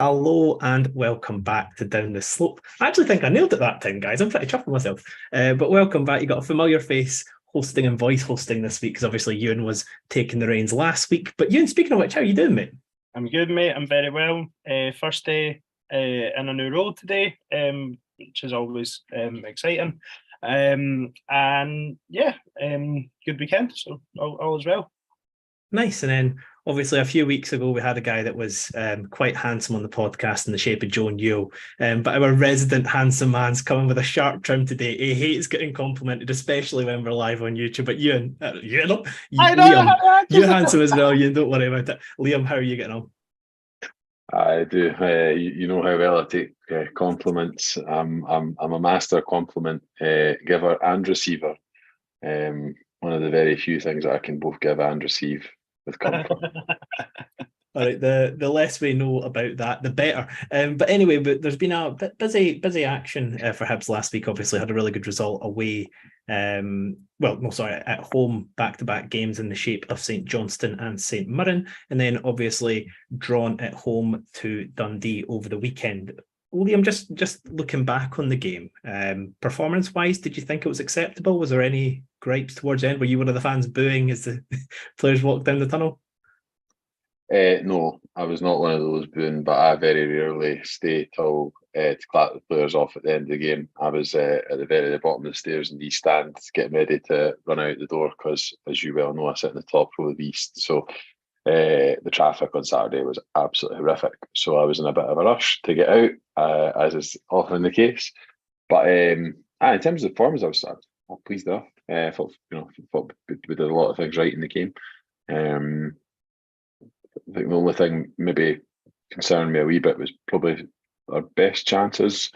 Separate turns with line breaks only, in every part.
Hello and welcome back to Down the Slope. I actually think I nailed it that time, guys. I'm pretty chuffed with myself. But welcome back. You got a familiar face hosting and voice hosting this week because obviously Ewan was taking the reins last week. But Ewan, speaking of which, how are you doing, mate?
I'm good, mate. I'm very well. First day in a new role today, which is always exciting. And yeah, good weekend. So all is well.
Nice. And then obviously a few weeks ago we had a guy that was quite handsome on the podcast in the shape of Joe Newell. But our resident handsome man's coming with a sharp trim today. He hates getting complimented, especially when we're live on YouTube. But Ewan,
I know
Liam,
how
you're handsome as well. You don't worry about it. Liam, how are you getting on?
I do. You know how well I take compliments. I'm a master compliment giver and receiver. One of the very few things that I can both give and receive with comfort.
All right, the less we know about that, the better. But anyway, there's been a bit busy action for Hibs last week. Obviously, had a really good result away. At home, back-to-back games in the shape of St Johnstone and St Mirren, and then obviously drawn at home to Dundee over the weekend. Liam, just looking back on the game, performance-wise, did you think it was acceptable? Was there any gripes towards the end? Were you one of the fans booing as the players walked down the tunnel?
No, I was not one of those booing, but I very rarely stay till to clap the players off at the end of the game. I was at the very bottom of the stairs in the East Stand, getting ready to run out the door because, as you well know, I sit in the top row of the East. So the traffic on Saturday was absolutely horrific. So I was in a bit of a rush to get out, as is often the case. But in terms of the performance, I was pleased enough. I thought we did a lot of things right in the game. I think the only thing maybe concerned me a wee bit was probably our best chances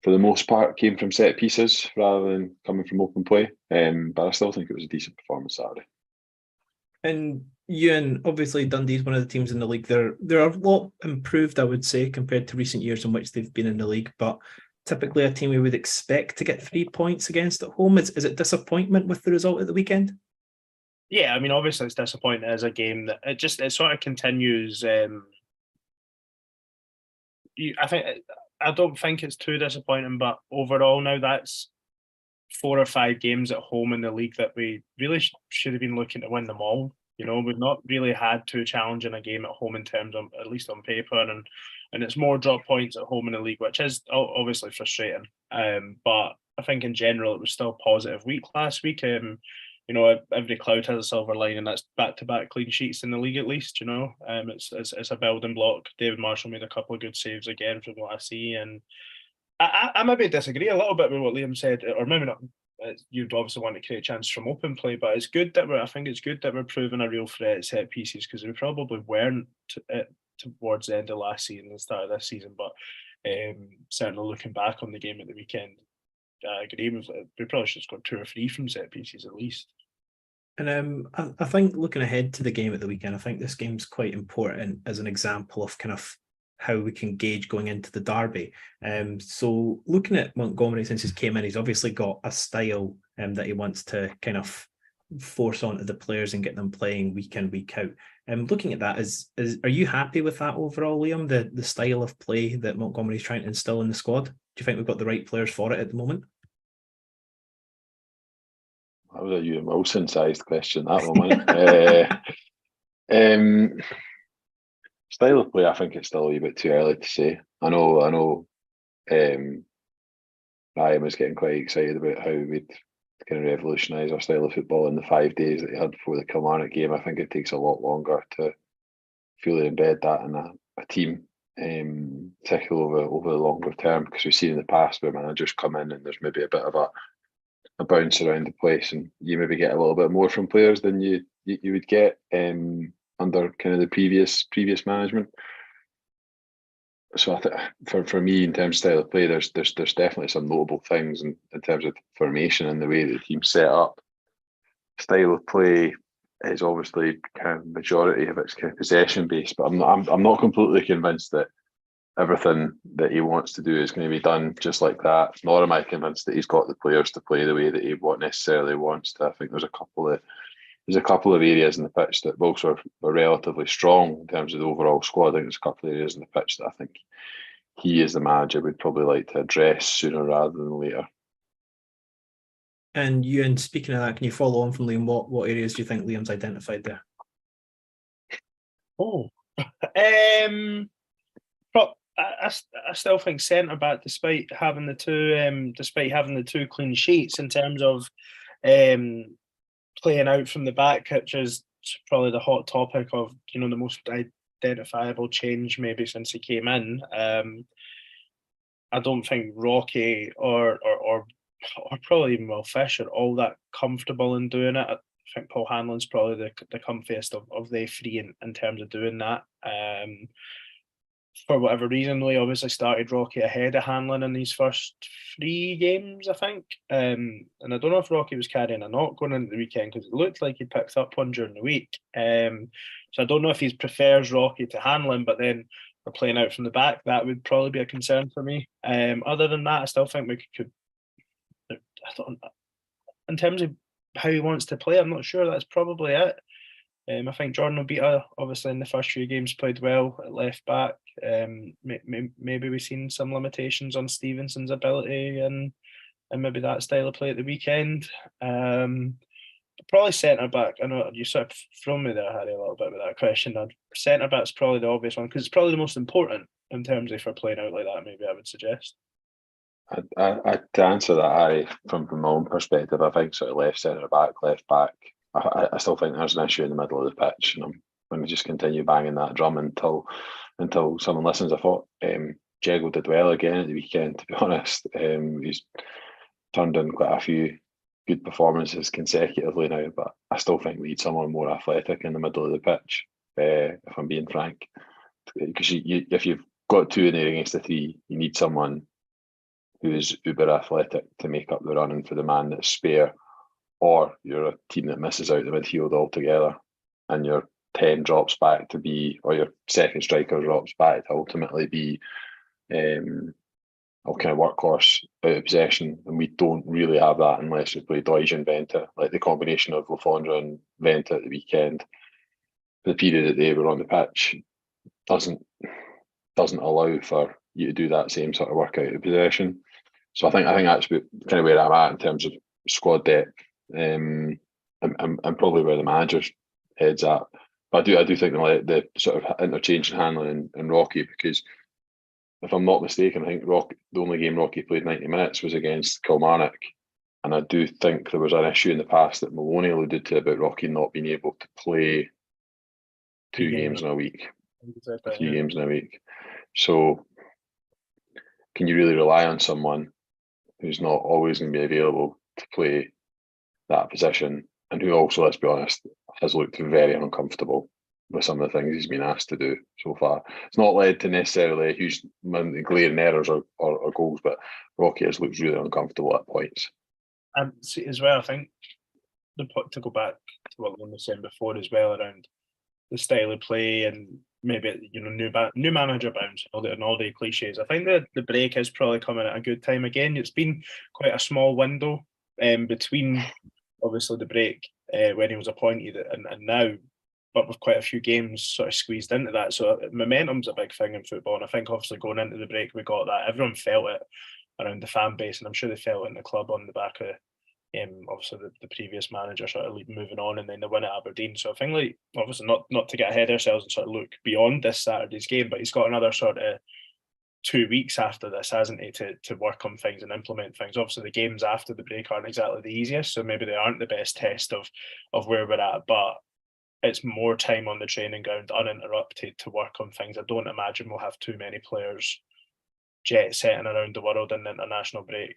for the most part came from set pieces rather than coming from open play. But I still think it was a decent performance Saturday.
And Ewan, obviously Dundee's one of the teams in the league. They're a lot improved, I would say, compared to recent years in which they've been in the league. But typically a team we would expect to get 3 points against at home. Is it disappointment with the result at the weekend?
Yeah, I mean, obviously it's disappointing as a game that it sort of continues. I don't think it's too disappointing, but overall now that's 4 or 5 games at home in the league that we really should have been looking to win them all. You know, we've not really had too challenging a game at home in terms of, at least on paper, and it's more drop points at home in the league, which is obviously frustrating. But I think in general it was still a positive week last week. Every cloud has a silver lining. That's back-to-back clean sheets in the league, at least. It's a building block. David Marshall made a couple of good saves again from what I see, and I maybe disagree a little bit with what Liam said, or maybe not. You'd obviously want to create chances from open play, but it's good that I think it's good that we're proving a real threat at set pieces because we probably weren't towards the end of last season and the start of this season. But certainly looking back on the game at the weekend, I agree with it. We probably should have scored 2 or 3 from set pieces at least.
And I think looking ahead to the game at the weekend, I think this game's quite important as an example of kind of how we can gauge going into the derby. So looking at Montgomery since he came in, he's obviously got a style that he wants to kind of force onto the players and get them playing week in, week out. Looking at that, are you happy with that overall, Liam? The style of play that Montgomery's trying to instill in the squad? Do you think we've got the right players for it at the moment?
That was a Ewan Wilson-sized question, that one, wasn't it? Style of play, I think it's still a wee bit too early to say. I know. Ryan was getting quite excited about how we'd kind of revolutionise our style of football in the 5 days that he had before the Kilmarnock game. I think it takes a lot longer to fully embed that in a team, particularly over the longer term, because we've seen in the past where managers come in and there's maybe a bit of a bounce around the place, and you maybe get a little bit more from players than you would get under kind of the previous management. So I think for me, in terms of style of play, there's definitely some notable things in terms of formation and the way the team's set up. Style of play is obviously kind of majority of it's kind of possession based, but I'm not completely convinced that everything that he wants to do is going to be done just like that. Nor am I convinced that he's got the players to play the way that he necessarily wants to. I think there's a couple of there's a couple of areas in the pitch that both are relatively strong in terms of the overall squad. I think there's a couple of areas in the pitch that I think he, as the manager, would probably like to address sooner rather than later.
And Ewan, speaking of that, can you follow on from Liam? What areas do you think Liam's identified there?
Oh, I still think centre back, despite having the two clean sheets, in terms of playing out from the back, which is probably the hot topic of the most identifiable change maybe since he came in. I don't think Rocky or probably even Will Fish are all that comfortable in doing it. I think Paul Hanlon's probably the comfiest of the three in terms of doing that. For whatever reason, we obviously started Rocky ahead of Hanlon in these first 3 games, I think. And I don't know if Rocky was carrying a knock going into the weekend, because it looked like he picked up one during the week. So I don't know if he prefers Rocky to Hanlon, but then we're playing out from the back. That would probably be a concern for me. Other than that, I still think we could. In terms of how he wants to play, I'm not sure. That's probably it. I think Jordan Obita, obviously in the first few games, played well at left back. Maybe we've seen some limitations on Stevenson's ability and maybe that style of play at the weekend. Probably centre back. I know you sort of thrown me there, Harry, a little bit with that question. Centre back's probably the obvious one, because it's probably the most important in terms of, if we're playing out like that, maybe I would suggest.
To answer that, Harry, from my own perspective, I think sort of left centre back, left back, I still think there's an issue in the middle of the pitch, and I'm going to just continue banging that drum until someone listens. I thought Diego did well again at the weekend, to be honest. He's turned in quite a few good performances consecutively now, but I still think we need someone more athletic in the middle of the pitch, if I'm being frank. Because if you've got 2 in there against the 3, you need someone who is uber athletic to make up the running for the man that's spare, or you're a team that misses out the midfield altogether and your 10 drops back to be, or your second striker drops back to ultimately be a kind of workhorse out of possession. And we don't really have that unless we play Doige and Venta. Like the combination of Lafondra and Venta at the weekend, the period that they were on the pitch, doesn't allow for you to do that same sort of work out of possession. So I think that's kind of where I'm at in terms of squad depth, and probably where the manager's head's at. But I do think the sort of interchange in Hanlon and Rocky, because if I'm not mistaken, I think the only game Rocky played 90 minutes was against Kilmarnock, and I do think there was an issue in the past that Maloney alluded to about Rocky not being able to play 2 games in a week, a few games in a week. So can you really rely on someone who's not always going to be available to play that position, and who also, let's be honest, has looked very uncomfortable with some of the things he's been asked to do so far? It's not led to necessarily a huge glaring errors or goals, but Rocky has looked really uncomfortable at points.
And see, as well, I think to go back to what we were saying before as well around the style of play and maybe new manager bounce and all the cliches. I think the break is probably coming at a good time again. It's been quite a small window between obviously the break when he was appointed and now, but with quite a few games sort of squeezed into that. So momentum's a big thing in football, and I think obviously going into the break we got that. Everyone felt it around the fan base, and I'm sure they felt it in the club on the back of obviously the previous manager sort of moving on, and then the win at Aberdeen. So I think, like, obviously not to get ahead of ourselves and sort of look beyond this Saturday's game, but he's got another sort of 2 weeks after this, hasn't he, to work on things and implement things. Obviously the games after the break aren't exactly the easiest, so maybe they aren't the best test of where we're at, but it's more time on the training ground uninterrupted to work on things. I don't imagine we'll have too many players jet setting around the world in the international break.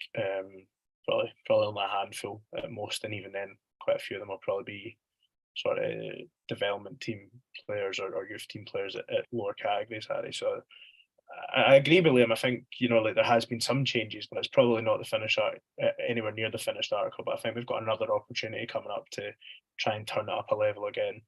Probably only a handful at most, and even then quite a few of them will probably be sort of development team players or youth team players at lower categories, Harry. So I agree with Liam. I think, like, there has been some changes, but it's probably not the finished anywhere near the finished article. But I think we've got another opportunity coming up to try and turn it up a level again.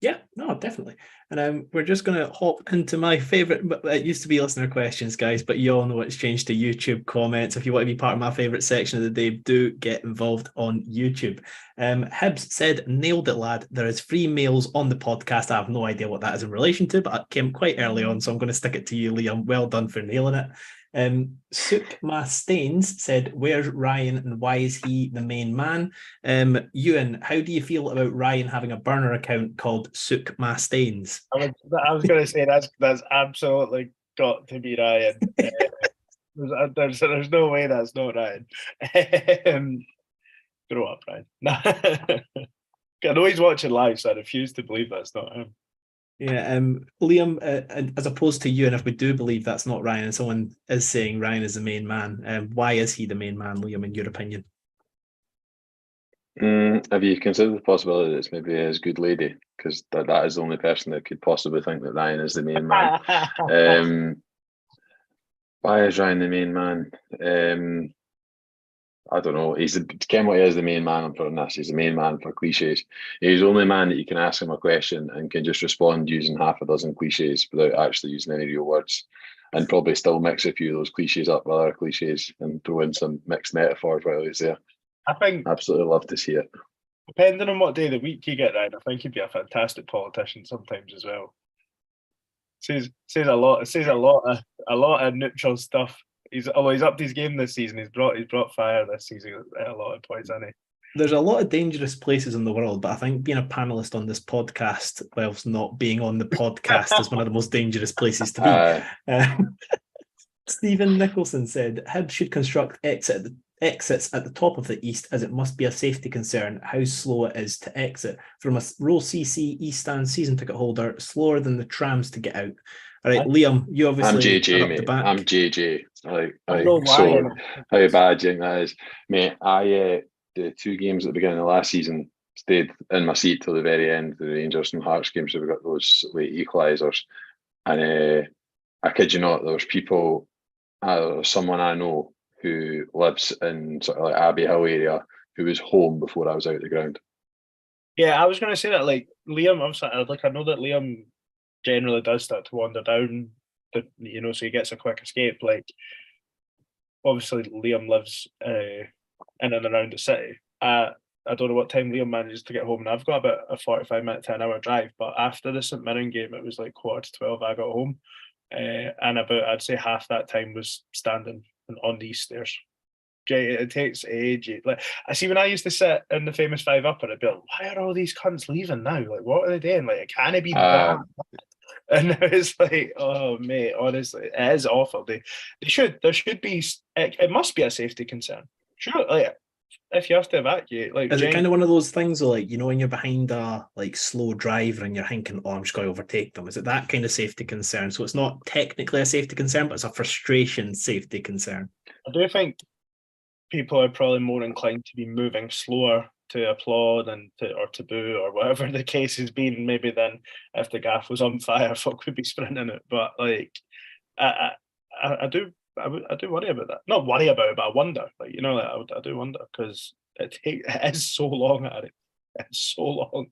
Yeah, no, definitely. And we're just going to hop into my favourite, but it used to be listener questions, guys, but you all know it's changed to YouTube comments. If you want to be part of my favourite section of the day, do get involved on YouTube. Hibbs said, nailed it, lad. There is free meals on the podcast. I have no idea what that is in relation to, but it came quite early on, so I'm going to stick it to you, Liam. Well done for nailing it. Sook Ma Stains said, where's Ryan and why is he the main man? Ewan, how do you feel about Ryan having a burner account called Sook Ma Stains?
I was going to say that's absolutely got to be Ryan. There's no way that's not Ryan. Grow up, Ryan. I know he's watching live, so I refuse to believe that's not him.
Yeah, Liam, as opposed to you, and if we do believe that's not Ryan, and someone is saying Ryan is the main man, why is he the main man, Liam, in your opinion?
Have you considered the possibility that it's maybe his good lady? Because that is the only person that could possibly think that Ryan is the main man. Why is Ryan the main man? I don't know. Ken what he is the main man for this. He's the main man for cliches. He's the only man that you can ask him a question and can just respond using half a dozen cliches without actually using any real words, and probably still mix a few of those cliches up with other cliches and throw in some mixed metaphors while he's there.
I think
absolutely love to see it.
Depending on what day of the week you get Ryan, I think he'd be a fantastic politician sometimes as well. Says a lot. Says a lot of neutral stuff. He's up to his game this season. He's brought fire this season at a lot of points, hasn't he?
There's a lot of dangerous places in the world, but I think being a panelist on this podcast, whilst not being on the podcast, is one of the most dangerous places to be. Stephen Nicholson said, Hibs should construct exits at the top of the East, as it must be a safety concern how slow it is to exit. From a Row CC East Stand season ticket holder, slower than the trams to get out. All right, Liam, you obviously...
I'm JJ, mate. I'm JJ. So how bad do you think that is? Mate, the 2 games at the beginning of last season, stayed in my seat till the very end, the Rangers and Hearts games, so we got those late equalisers. And I kid you not, there was people, someone I know who lives in sort of like Abbey Hill area, who was home before I was out of the ground.
Yeah, I was going to say that, like, Liam, I know that Liam generally does start to wander down, so he gets a quick escape. Like, obviously, Liam lives in and around the city. I don't know what time Liam manages to get home, and I've got about a 45-minute to an hour drive. But after the St Mirren game, it was like 11:45 I got home, and about, I'd say, half that time was standing on these stairs. It takes ages. Like, I see when I used to sit in the famous 5-upper, I'd be like, why are all these cunts leaving now? Like, what are they doing? Like, it can't be that. And now it's like, oh mate, honestly, it is awful. There should be. It must be a safety concern. Sure, like, if you have to evacuate, like,
is it kind of one of those things, like, when you're behind a slow driver and you're thinking, oh, I'm just going to overtake them? Is it that kind of safety concern? So it's not technically a safety concern, but it's a frustration safety concern.
I do think people are probably more inclined to be moving slower to applaud or to boo or whatever the case has been, maybe than if the gaff was on fire, folk would be sprinting it. But like, I do worry about that. Not worry about it, but I wonder. Like, I do wonder, because it is so long, Harry. It's so long.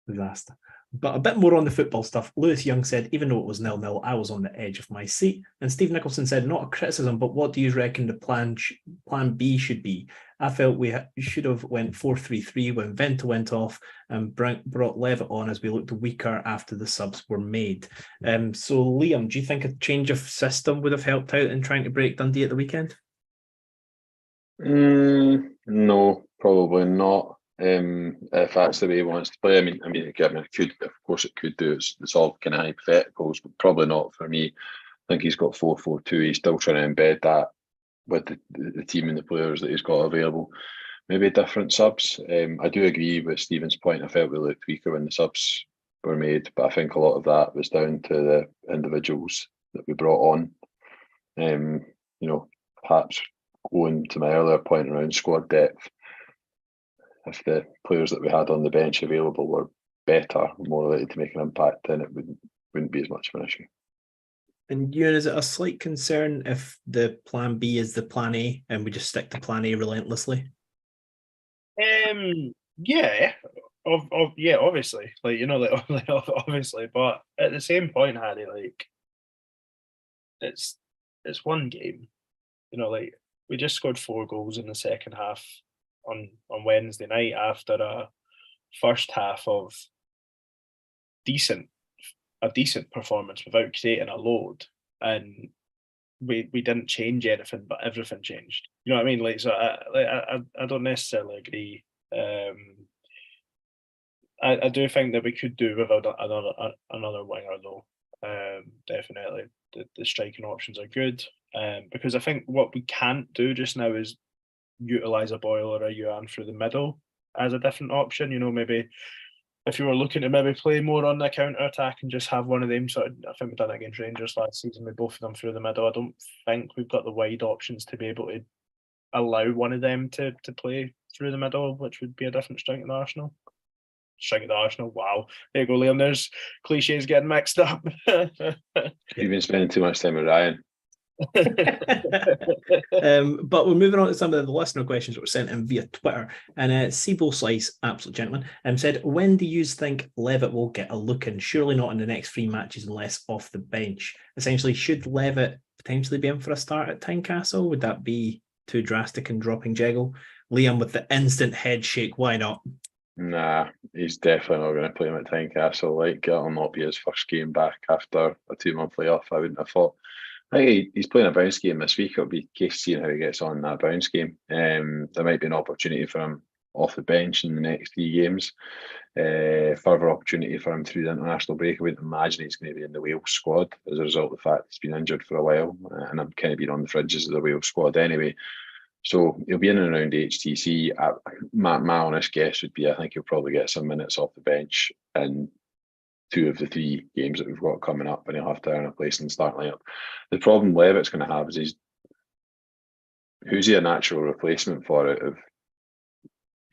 Disaster. But a bit more on the football stuff. Lewis Young said, even though it was 0-0, I was on the edge of my seat. And Steve Nicholson said, not a criticism, but what do you reckon the plan B should be? I felt we should have went 4-3-3 when Venta went off and brought Levitt on, as we looked weaker after the subs were made. So Liam, do you think a change of system would have helped out in trying to break Dundee at the weekend?
No, probably not. If that's the way he wants to play, I mean, it could, of course, it could do. It's all kind of hypotheticals, but probably not for me. I think he's got 4-4-2. He's still trying to embed that with the team and the players that he's got available. Maybe different subs. I do agree with Stephen's point. I felt we looked weaker when the subs were made, but I think a lot of that was down to the individuals that we brought on. Perhaps going to my earlier point around squad depth, if the players that we had on the bench available were better, more likely to make an impact, then it wouldn't be as much of an issue.
And Ewan, is it a slight concern if the plan B is the plan A and we just stick to plan A relentlessly?
Yeah, Yeah, obviously, like, you know, like obviously, but at the same point, Harry, like it's one game, you know, like we just scored 4 goals in the second half on Wednesday night after a first half of decent a decent performance without creating a load, and we didn't change anything, but everything changed. You know what I mean? Like, so I don't necessarily agree. I do think that we could do without another winger though. Definitely, the striking options are good. Because I think what we can't do just now is utilize a Boyle or a Yuan through the middle as a different option. You know, maybe if you were looking to maybe play more on the counter attack and just have one of them sort of, I think we've done it against Rangers last season with both of them through the middle. I don't think we've got the wide options to be able to allow one of them to play through the middle, which would be a different strength in Arsenal. Strength of the Arsenal. Wow. There you go, Liam. There's cliches getting mixed up.
You've been spending too much time with Ryan.
But we're moving on to some of the listener questions that were sent in via Twitter. And Sibo Slice, absolute gentleman, said, when do you think Levitt will get a look in? Surely not in the next 3 matches unless off the bench. Essentially, should Levitt potentially be in for a start at Tynecastle? Would that be too drastic in dropping Jeggle? Liam with the instant head shake, why not?
Nah, he's definitely not going to play him at Tynecastle. Like, it'll not be his first game back after a 2-month layoff, I wouldn't have thought. I think he's playing a bounce game this week. It'll be case seeing how he gets on in that bounce game. There might be an opportunity for him off the bench in the next 3 games. Further opportunity for him through the international break. I wouldn't imagine he's going to be in the Wales squad as a result of the fact he's been injured for a while, and I'm kind of been on the fringes of the Wales squad anyway. So he'll be in and around HTC. My honest guess would be I think he'll probably get some minutes off the bench in 2 of the 3 games that we've got coming up, and he'll have to earn a place in the start lineup. The problem Levitt's going to have is who's he a natural replacement for out of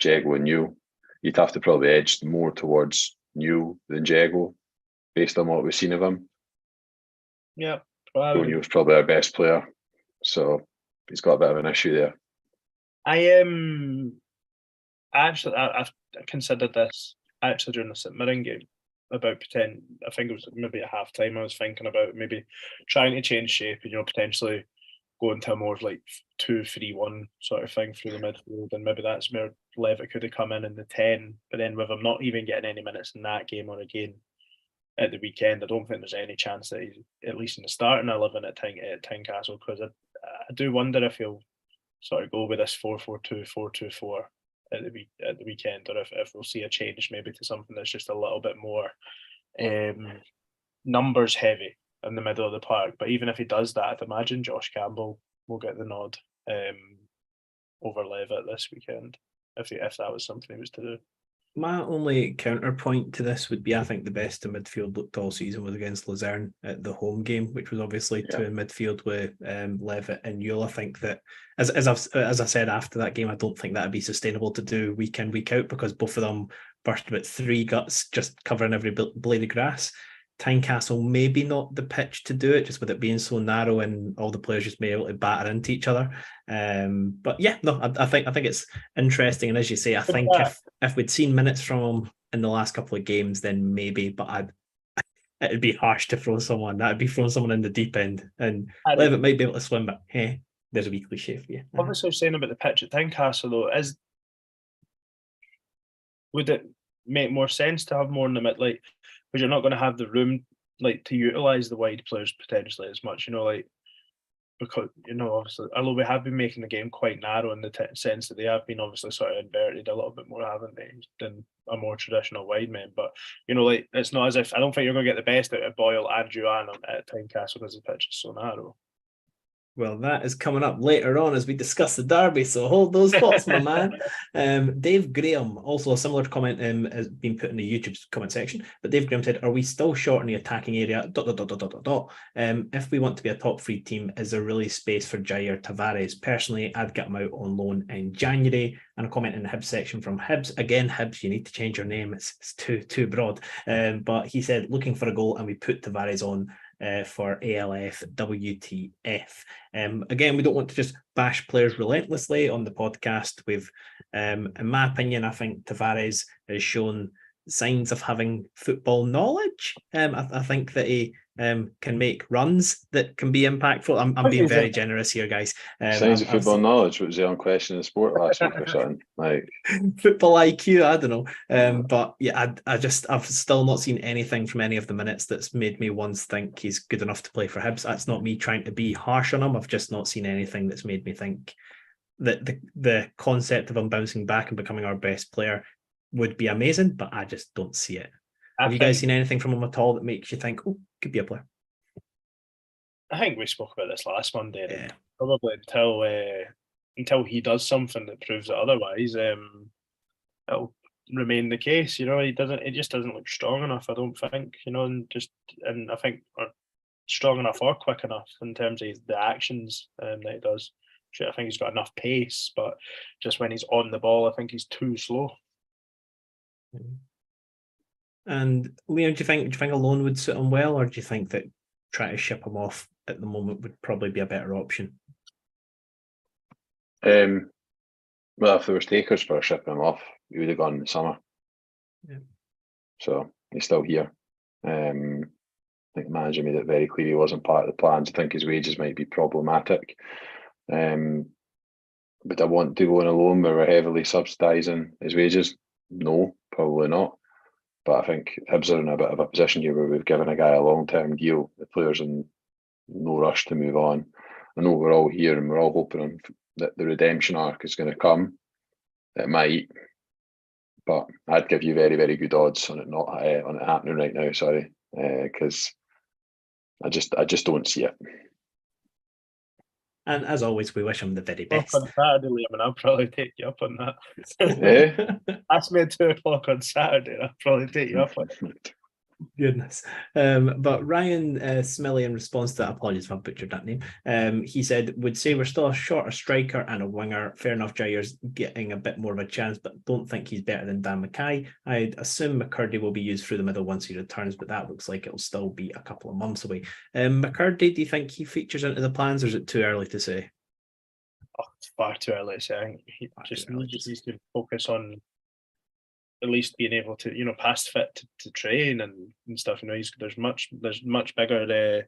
Jeggo and Newell? You'd have to probably edge more towards Newell than Jeggo based on what we've seen of him.
Yeah,
Newell's probably our best player, so he's got a bit of an issue there.
I've considered this actually during the St Mirren game about pretend. I think it was maybe at half time. I was thinking about maybe trying to change shape and, you know, potentially going to a more like 2-3-1 sort of thing through the midfield, and maybe that's where Levitt could have come in the 10. But then with him not even getting any minutes in that game or again at the weekend, I don't think there's any chance that he's at least in the starting 11 at Tynecastle, because I do wonder if he'll sort of go with this 4-4-2, 4-2-4 at the weekend, or if we'll see a change maybe to something that's just a little bit more numbers heavy in the middle of the park. But even if he does that, I'd imagine Josh Campbell will get the nod over Levitt this weekend if that was something he was to do.
My only counterpoint to this would be I think the best in midfield looked all season was against Luzerne at the home game, which was obviously 2 in midfield with Levitt and Newell. I think that, as I said after that game, I don't think that would be sustainable to do week in, week out, because both of them burst about 3 guts just covering every blade of grass. Tynecastle maybe not the pitch to do it, just with it being so narrow and all the players just be able to batter into each other. But yeah, no, I think it's interesting, and as you say, I think if we'd seen minutes from him in the last couple of games, then maybe. But it'd be harsh to throw someone. That'd be throwing someone in the deep end, and Levitt might be able to swim, but hey, there's a wee cliche for you.
Obviously, saying about the pitch at Tynecastle though, would it make more sense to have more in the mid, like, because you're not going to have the room like to utilize the wide players potentially as much, you know, like, because, you know, obviously, although we have been making the game quite narrow in the sense that they have been obviously sort of inverted a little bit more, haven't they, than a more traditional wide man. But, you know, like, it's not as if, I don't think you're going to get the best out of Boyle and Juan at Tynecastle because the pitch is so narrow.
Well, that is coming up later on as we discuss the derby, so hold those thoughts, my man. Dave Graham, also a similar comment has been put in the YouTube comment section, but Dave Graham said, are we still short in the attacking area? ... If we want to be a top 3 team, is there really space for Jair Tavares? Personally, I'd get him out on loan in January. And a comment in the Hibs section from Hibs. Again, Hibs, you need to change your name. It's too broad. But he said, looking for a goal, and we put Tavares on for ALF WTF. Again, we don't want to just bash players relentlessly on the podcast. In my opinion, I think Tavares has shown signs of having football knowledge. I think that he can make runs that can be impactful. I'm being very generous here, guys.
Signs of football knowledge. What was he on Question in Sport last week or something? Like
football IQ, I don't know. But yeah, I've still not seen anything from any of the minutes that's made me once think he's good enough to play for Hibs. That's not me trying to be harsh on him. I've just not seen anything that's made me think that the concept of him bouncing back and becoming our best player would be amazing, but I just don't see it. Have you guys seen anything from him at all that makes you think, oh, could be a player?
I think we spoke about this last Monday.
Yeah.
Probably until he does something that proves it otherwise, it'll remain the case. You know, he just doesn't look strong enough, I don't think, you know, and I think are strong enough or quick enough in terms of the actions that he does. I think he's got enough pace, but just when he's on the ball, I think he's too slow.
And Liam, do you think a loan would suit him well, or do you think that trying to ship him off at the moment would probably be a better option?
Well, if there was takers for shipping him off, he would have gone in the summer.
Yeah.
So he's still here. I think the manager made it very clear he wasn't part of the plans. I think his wages might be problematic. But I want to go on a loan where we're heavily subsidising his wages. No, probably not. But I think Hibs are in a bit of a position here where we've given a guy a long-term deal. The player's in no rush to move on. I know we're all here and we're all hoping that the redemption arc is going to come. It might, but I'd give you very, very good odds on it not on it happening right now. Sorry, because I just don't see it.
And as always, we wish him the very best.
On Saturday, Liam, and I'll probably take you up on that.
Yeah.
Ask me at 2:00 on Saturday, I'll probably take you up on it.
Goodness. But Ryan Smilly, in response to that, apologies if I butchered that name, he said, would say we're still short a striker and a winger. Fair enough, Jair's getting a bit more of a chance, but don't think he's better than Dan Mackay. I'd assume McCurdy will be used through the middle once he returns, but that looks like it'll still be a couple of months away. McCurdy, do you think he features into the plans, or is it too early to say?
Oh, it's far too early to say. I think he just needs to focus on at least being able to, you know, past fit to train and stuff. You know, there's much bigger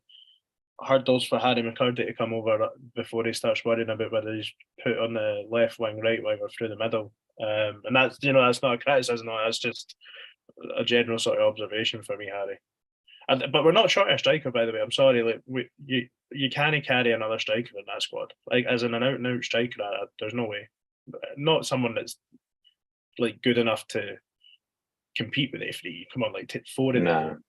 hurdles for Harry McCurdy to come over before he starts worrying about whether he's put on the left wing, right wing, or through the middle. And that's, you know, that's not a criticism. That's just a general sort of observation for me, Harry. But we're not short of a striker, by the way. I'm sorry. Like you can't carry another striker in that squad. Like as an out and out striker, there's no way. Not someone that's like good enough to compete with F3. Come on, like take 4 in there.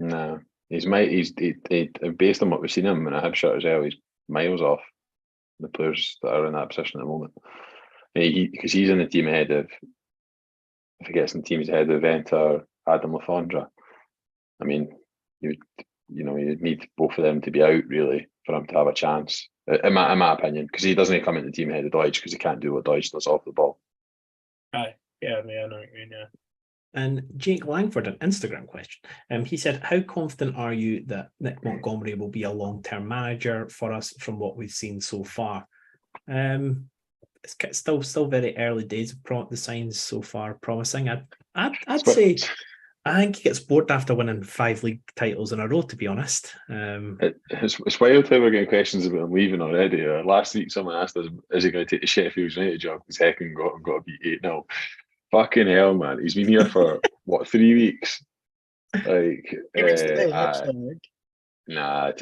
No. He's based on what we've seen him in a Hibs shirt as well, he's miles off the players that are in that position at the moment. Because he's in the team ahead of, if he gets in the teams ahead of Venter, Adam Lafondra. I mean, you'd need both of them to be out really for him to have a chance, in my opinion, because he doesn't come into the team ahead of Deutsch because he can't do what Deutsch does off the ball.
Aye, yeah, I know what you mean, yeah.
And Jake Langford, an Instagram question. He said, how confident are you that Nick Montgomery will be a long-term manager for us from what we've seen so far? It's still very early days. The signs so far promising. I'd say I think he gets bored after winning 5 league titles in a row, to be honest.
It's wild how we're getting questions about him leaving already. Last week someone asked us, is he going to take the Sheffield United job because Heckin got to beat 8-0? Fucking hell, man. He's been here for, 3 weeks? Like, nah,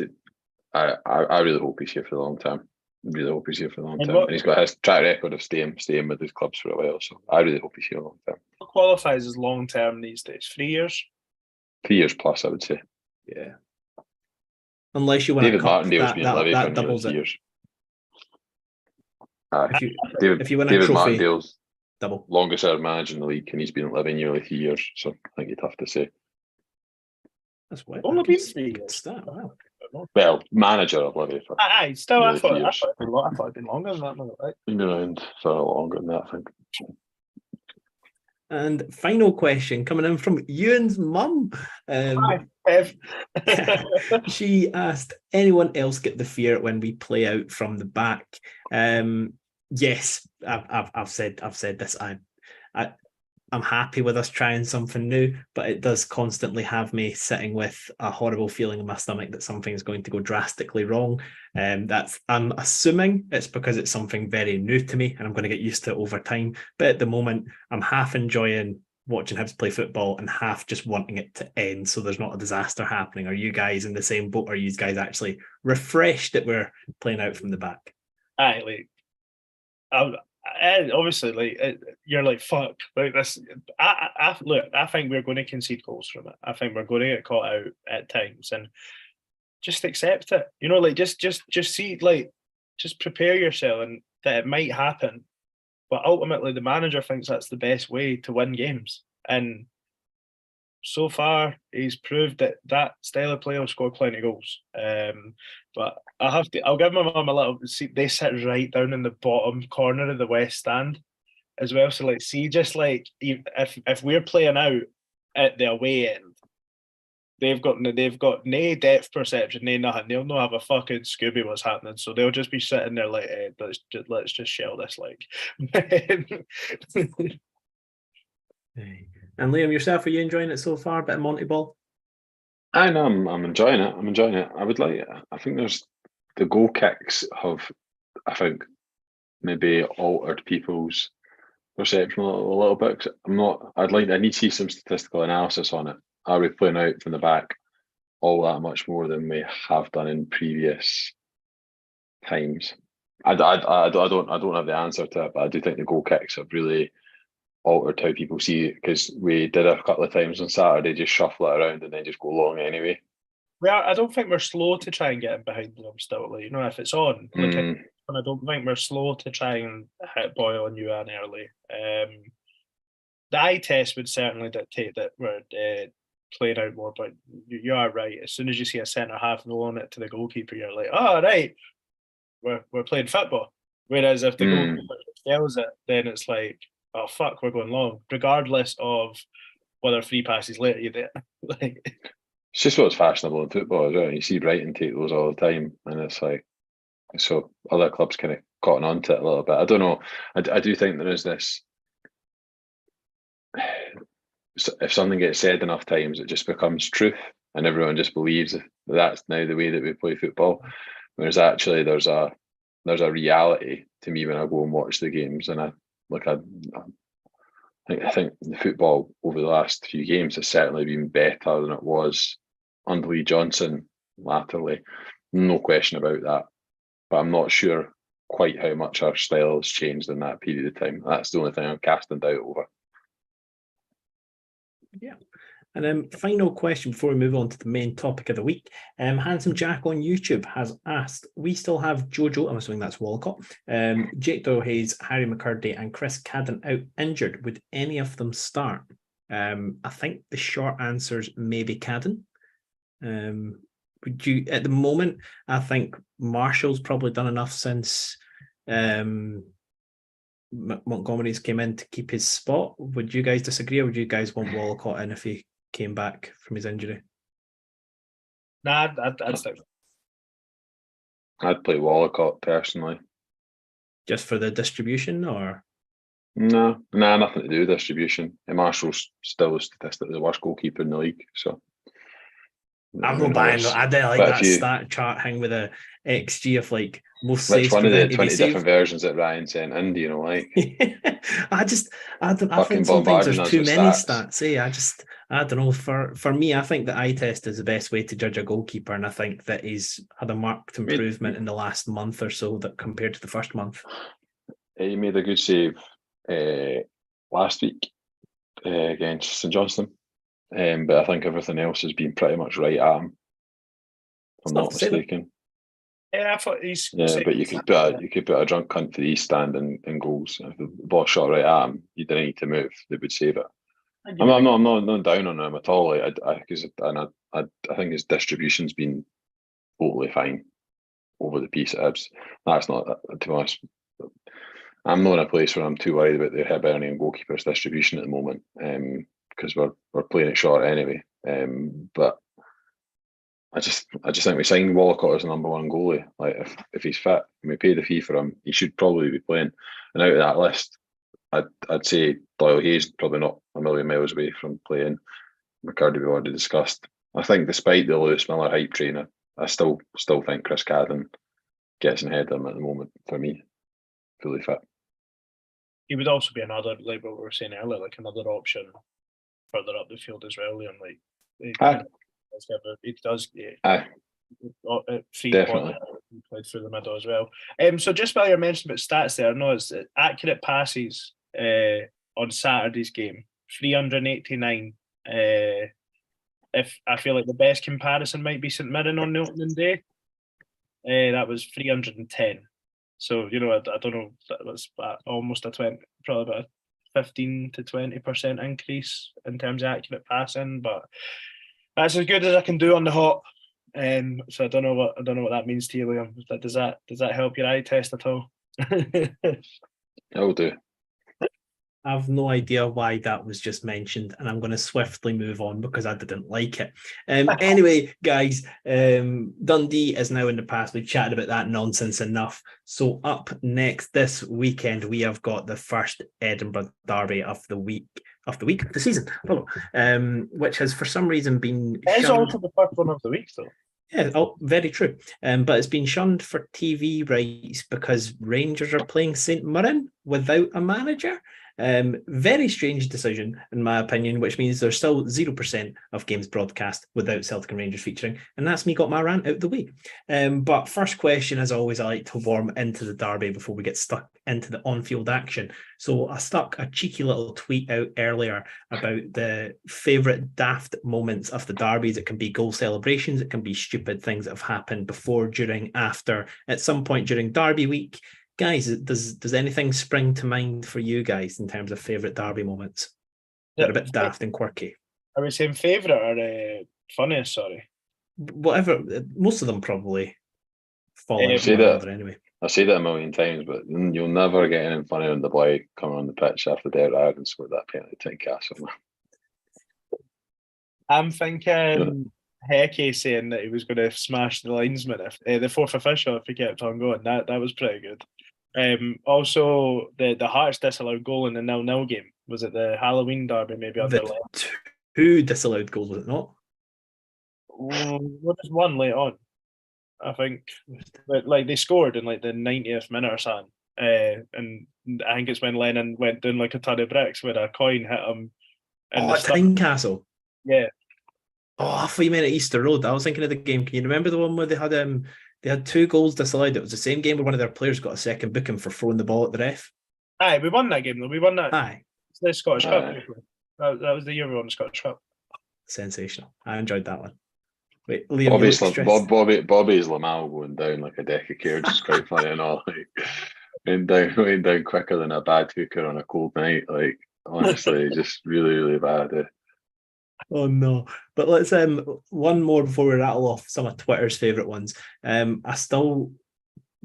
I really hope he's here for the long term. And he's got his track record of staying with his clubs for a while, so I really hope he's here long term.
What qualifies as long term these days? 3 years?
3 years plus, I would say.
Yeah. Unless you win
David
a cup,
Martindale's been at Levy for
doubles
nearly 3 years.
If you win a
David
trophy,
Martindale's
double.
longest serving manager in the league, and he's been at Levy nearly 3 years, so I think it's tough to say.
That's what
only been 3 years.
Wow.
Well, manager of Levy for
still I thought it'd been longer than that, right?
Been around for longer than that, I think.
And final question coming in from Ewan's mum.
Hi, Ev.
She asked, anyone else get the fear when we play out from the back? Yes, I've said this. I'm happy with us trying something new, but it does constantly have me sitting with a horrible feeling in my stomach that something is going to go drastically wrong. I'm assuming it's because it's something very new to me and I'm going to get used to it over time. But at the moment, I'm half enjoying watching Hibs play football and half just wanting it to end so there's not a disaster happening. Are you guys in the same boat? Are you guys actually refreshed that we're playing out from the back?
Obviously, you're like, fuck, like this. I think we're going to concede goals from it. I think we're going to get caught out at times, and just accept it. Just see, just prepare yourself, and that it might happen. But ultimately, the manager thinks that's the best way to win games, and so far he's proved that style of play will score plenty of goals. But I'll give my mum a little. See, they sit right down in the bottom corner of the West Stand as well. So if we're playing out at the away end, they've got no depth perception, no nothing. They'll not have a fucking Scooby what's happening. So they'll just be sitting there like, hey, let's just shell this
And Liam, yourself, are you enjoying it so far? Bit of Monty Ball?
I know I'm enjoying it. I think there's the goal kicks have, I think, maybe altered people's perception a little bit. I need to see some statistical analysis on it. Are we playing out from the back all that much more than we have done in previous times? I don't have the answer to it, but I do think the goal kicks have really altered how people see it, because we did a couple of times on Saturday just shuffle it around and then just go long anyway.
Well, I don't think we're slow to try and get in behind them still. If it's on, I don't think we're slow to try and hit Boyle and Yuan early. The eye test would certainly dictate that we're playing out more, but you are right. As soon as you see a centre half rolling it to the goalkeeper, you're like, oh, right, we're playing football. Whereas if the goalkeeper tells it, then it's like, oh fuck, we're going long, regardless of whether free passes later you there.
It's just what's fashionable in football, isn't it? You see Brighton take those all the time, and it's like, so other clubs kind of cotton on to it a little bit. I don't know. I do think there is this. If something gets said enough times, it just becomes truth, and everyone just believes that's now the way that we play football. Whereas actually, there's a reality to me when I go and watch the games, and I think the football over the last few games has certainly been better than it was under Lee Johnson latterly. No question about that. But I'm not sure quite how much our style has changed in that period of time. That's the only thing I'm casting doubt over.
Yeah. And then final question before we move on to the main topic of the week. Handsome Jack on YouTube has asked, we still have Jojo, I'm assuming that's Walcott, Jake Doyle-Hayes, Harry McCurdy and Chris Cadden out injured. Would any of them start? I think the short answer is maybe Cadden. Would you, at the moment, I think Marshall's probably done enough since Montgomery's came in to keep his spot. Would you guys disagree, or would you guys want Walcott in if he came back from his injury?
Nah, I'd stick.
I'd play Walcott personally.
Just for the distribution, or?
No, nothing to do with distribution. And Marshall's still statistically the worst goalkeeper in the league, so.
I'm not buying that. I didn't like that stat chart thing with a XG of like most saves.
Which one of the 20 different versions that Ryan sent in,
I think sometimes there's too many stats. I don't know. For me, I think the eye test is the best way to judge a goalkeeper, and I think that he's had a marked improvement in the last month or so that compared to the first month.
He made a good save last week against St Johnstone. But I think everything else has been pretty much right at him, if I'm not mistaken.
Yeah, I thought he's.
Yeah, but you could put a drunk cunt for the East Stand in goals. If the ball shot right at him, you didn't need to move; they would save it. I'm not down on him at all. I think his distribution's been totally fine over the piece at Hibs. That's not, to be honest. I'm not in a place where I'm too worried about the Hibernian goalkeeper's distribution at the moment, because we're playing it short anyway. But I just think we signed Walcott as the number one goalie. Like if he's fit and we pay the fee for him, he should probably be playing. And out of that list, I'd say Doyle Hayes probably not a million miles away from playing. McCurdy we've already discussed. I think despite the Lewis Miller hype train, I still think Chris Cadden gets ahead of him at the moment for me, fully fit.
He would also be another, like what we were saying earlier, like another option further up the field as well. And like he does free
definitely
played through the middle as well. So just while you're mentioning about stats there, I know it's accurate passes on Saturday's game, 389. If I feel like the best comparison might be St Mirren on the opening day, that was 310. So I don't know, that was almost probably about a 15 to 20% increase in terms of accurate passing, but that's as good as I can do on the hop. So I don't know what that means to you, Liam. Does that help your eye test at all?
I'll do.
I have no idea why that was just mentioned, and I'm going to swiftly move on because I didn't like it. Anyway, guys, Dundee is now in the past. We've chatted about that nonsense enough. So up next this weekend, we have got the first Edinburgh derby of the season, which has for some reason been.
It is also the first one of the week, though.
Yeah, very true. But it's been shunned for TV rights because Rangers are playing St Mirren without a manager. Very strange decision, in my opinion, which means there's still 0% of games broadcast without Celtic and Rangers featuring. And that's me got my rant out the way. But first question, as always, I like to warm into the derby before we get stuck into the on-field action. So I stuck a cheeky little tweet out earlier about the favourite daft moments of the derbies. It can be goal celebrations. It can be stupid things that have happened before, during, after, at some point during derby week. Guys, does anything spring to mind for you guys in terms of favourite derby moments that are a bit daft and quirky?
Are we saying favourite or funniest? Sorry.
Whatever. Most of them probably fall into
one another
anyway.
I've said that a million times, but you'll never get anything funnier than the boy coming on the pitch after Derek Ireland scored that penalty to Castle.
I'm thinking Hecky saying that he was going to smash the linesman, if the fourth official, if he kept on going. That was pretty good. Also, the Hearts disallowed goal in the 0-0 game. Was it the Halloween derby? Maybe under
two disallowed goals, was it not?
What is one late on? I think, but like they scored in like the 90th minute or something, and I think it's when Lennon went down like a ton of bricks where a coin hit him.
At Tynecastle.
Yeah.
Oh, I thought you meant at Easter Road. I was thinking of the game. Can you remember the one where they had 2 goals disallowed? It was the same game where one of their players got a second booking for throwing the ball at the ref.
Aye, we won that game though. We won that.
Aye.
It's the Scottish Cup. That was the year we won the Scottish Cup. Sensational.
I enjoyed that one. Wait, Liam,
Bobby's Lamal going down like a deck of cards is quite funny and all. Like, went down quicker than a bad hooker on a cold night. Like, honestly, just really, really bad.
Oh no! But let's one more before we rattle off some of Twitter's favourite ones. I still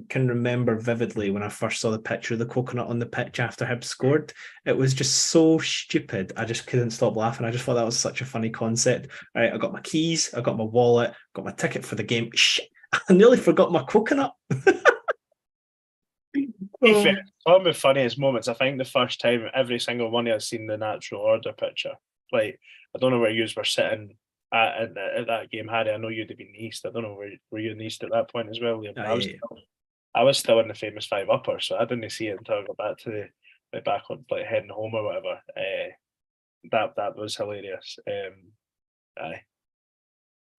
can remember vividly when I first saw the picture of the coconut on the pitch after Hibs scored. It was just so stupid. I just couldn't stop laughing. I just thought that was such a funny concept. All right, I got my keys, I got my wallet, got my ticket for the game. Shit, I nearly forgot my coconut.
One of the funniest moments, I think the first time every single one has seen the natural order picture. Like, I don't know where you were sitting at that game, Harry. I know you'd have been East. I don't know were you in East at that point as well, Liam? I was still in the famous 5 upper, so I didn't see it until I got back to back on like heading home or whatever. That was hilarious. Aye.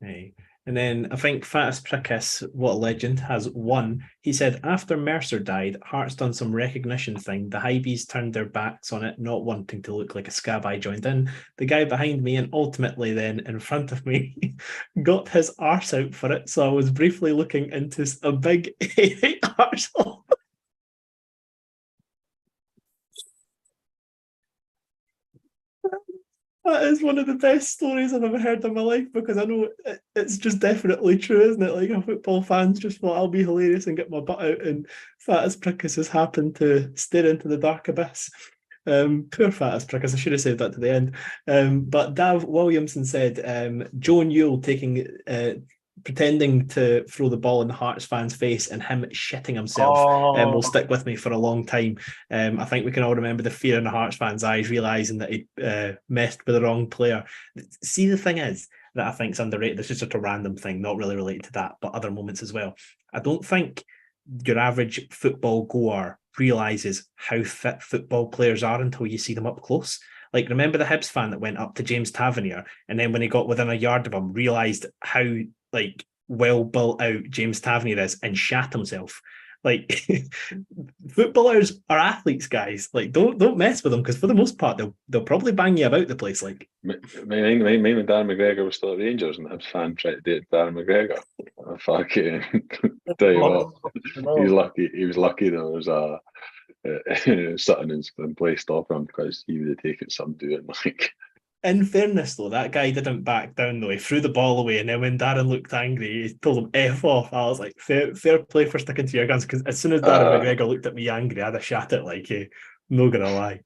Hey. And then I think Fatus Prickus, what a legend, has one. He said, after Mercer died, Hearts done some recognition thing. The Hibees turned their backs on it, not wanting to look like a scab eye joined in. The guy behind me and ultimately then in front of me got his arse out for it. So I was briefly looking into a big arsehole. That is one of the best stories I've ever heard in my life, because I know it's just definitely true, isn't it? Like, a football fans just thought, I'll be hilarious and get my butt out, and Fatus Prickus has happened to stare into the dark abyss. Poor Fatus Prickus, I should have said that to the end. But Dav Williamson said, Joe Newell pretending to throw the ball in the Hearts fan's face and him shitting himself will stick with me for a long time. I think we can all remember the fear in the Hearts fans' eyes, realising that he messed with the wrong player. See, the thing is that I think is underrated. This is just a random thing, not really related to that, but other moments as well. I don't think your average football goer realises how fit football players are until you see them up close. Like, remember the Hibs fan that went up to James Tavernier, and then when he got within a yard of him, realised how like well built out James Tavernier is and shat himself. Like, footballers are athletes, guys. Like, don't mess with them, because for the most part they'll probably bang you about the place. Like,
mainly Darren McGregor was still at Rangers, and the Hibs fan tried to date Darren McGregor. Fucking tell you what, he's lucky. He was lucky there was a something in place stopping him, because he would have taken some doing. Like,
in fairness, though, that guy didn't back down, though. He threw the ball away, and then when Darren looked angry, he told him F off. I was like, fair play for sticking to your guns, because as soon as Darren McGregor looked at me angry, I'd have shat it, like, no gonna lie.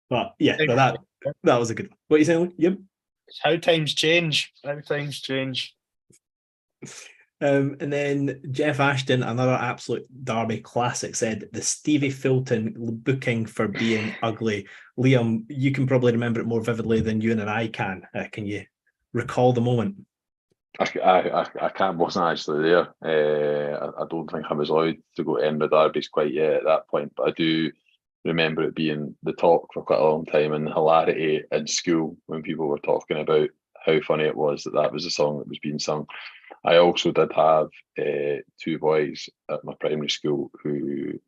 But yeah, that was a good one. What are you saying? Yep.
How times change.
And then Jeff Ashton, another absolute Derby classic, said the Stevie Fulton booking for being ugly. Liam, you can probably remember it more vividly than you and I can. Can you recall the moment?
I can't. Wasn't actually there. I don't think I was allowed to go to Edinburgh Derbies quite yet at that point, but I do remember it being the talk for quite a long time, and the hilarity in school when people were talking about how funny it was that was the song that was being sung. I also did have two boys at my primary school who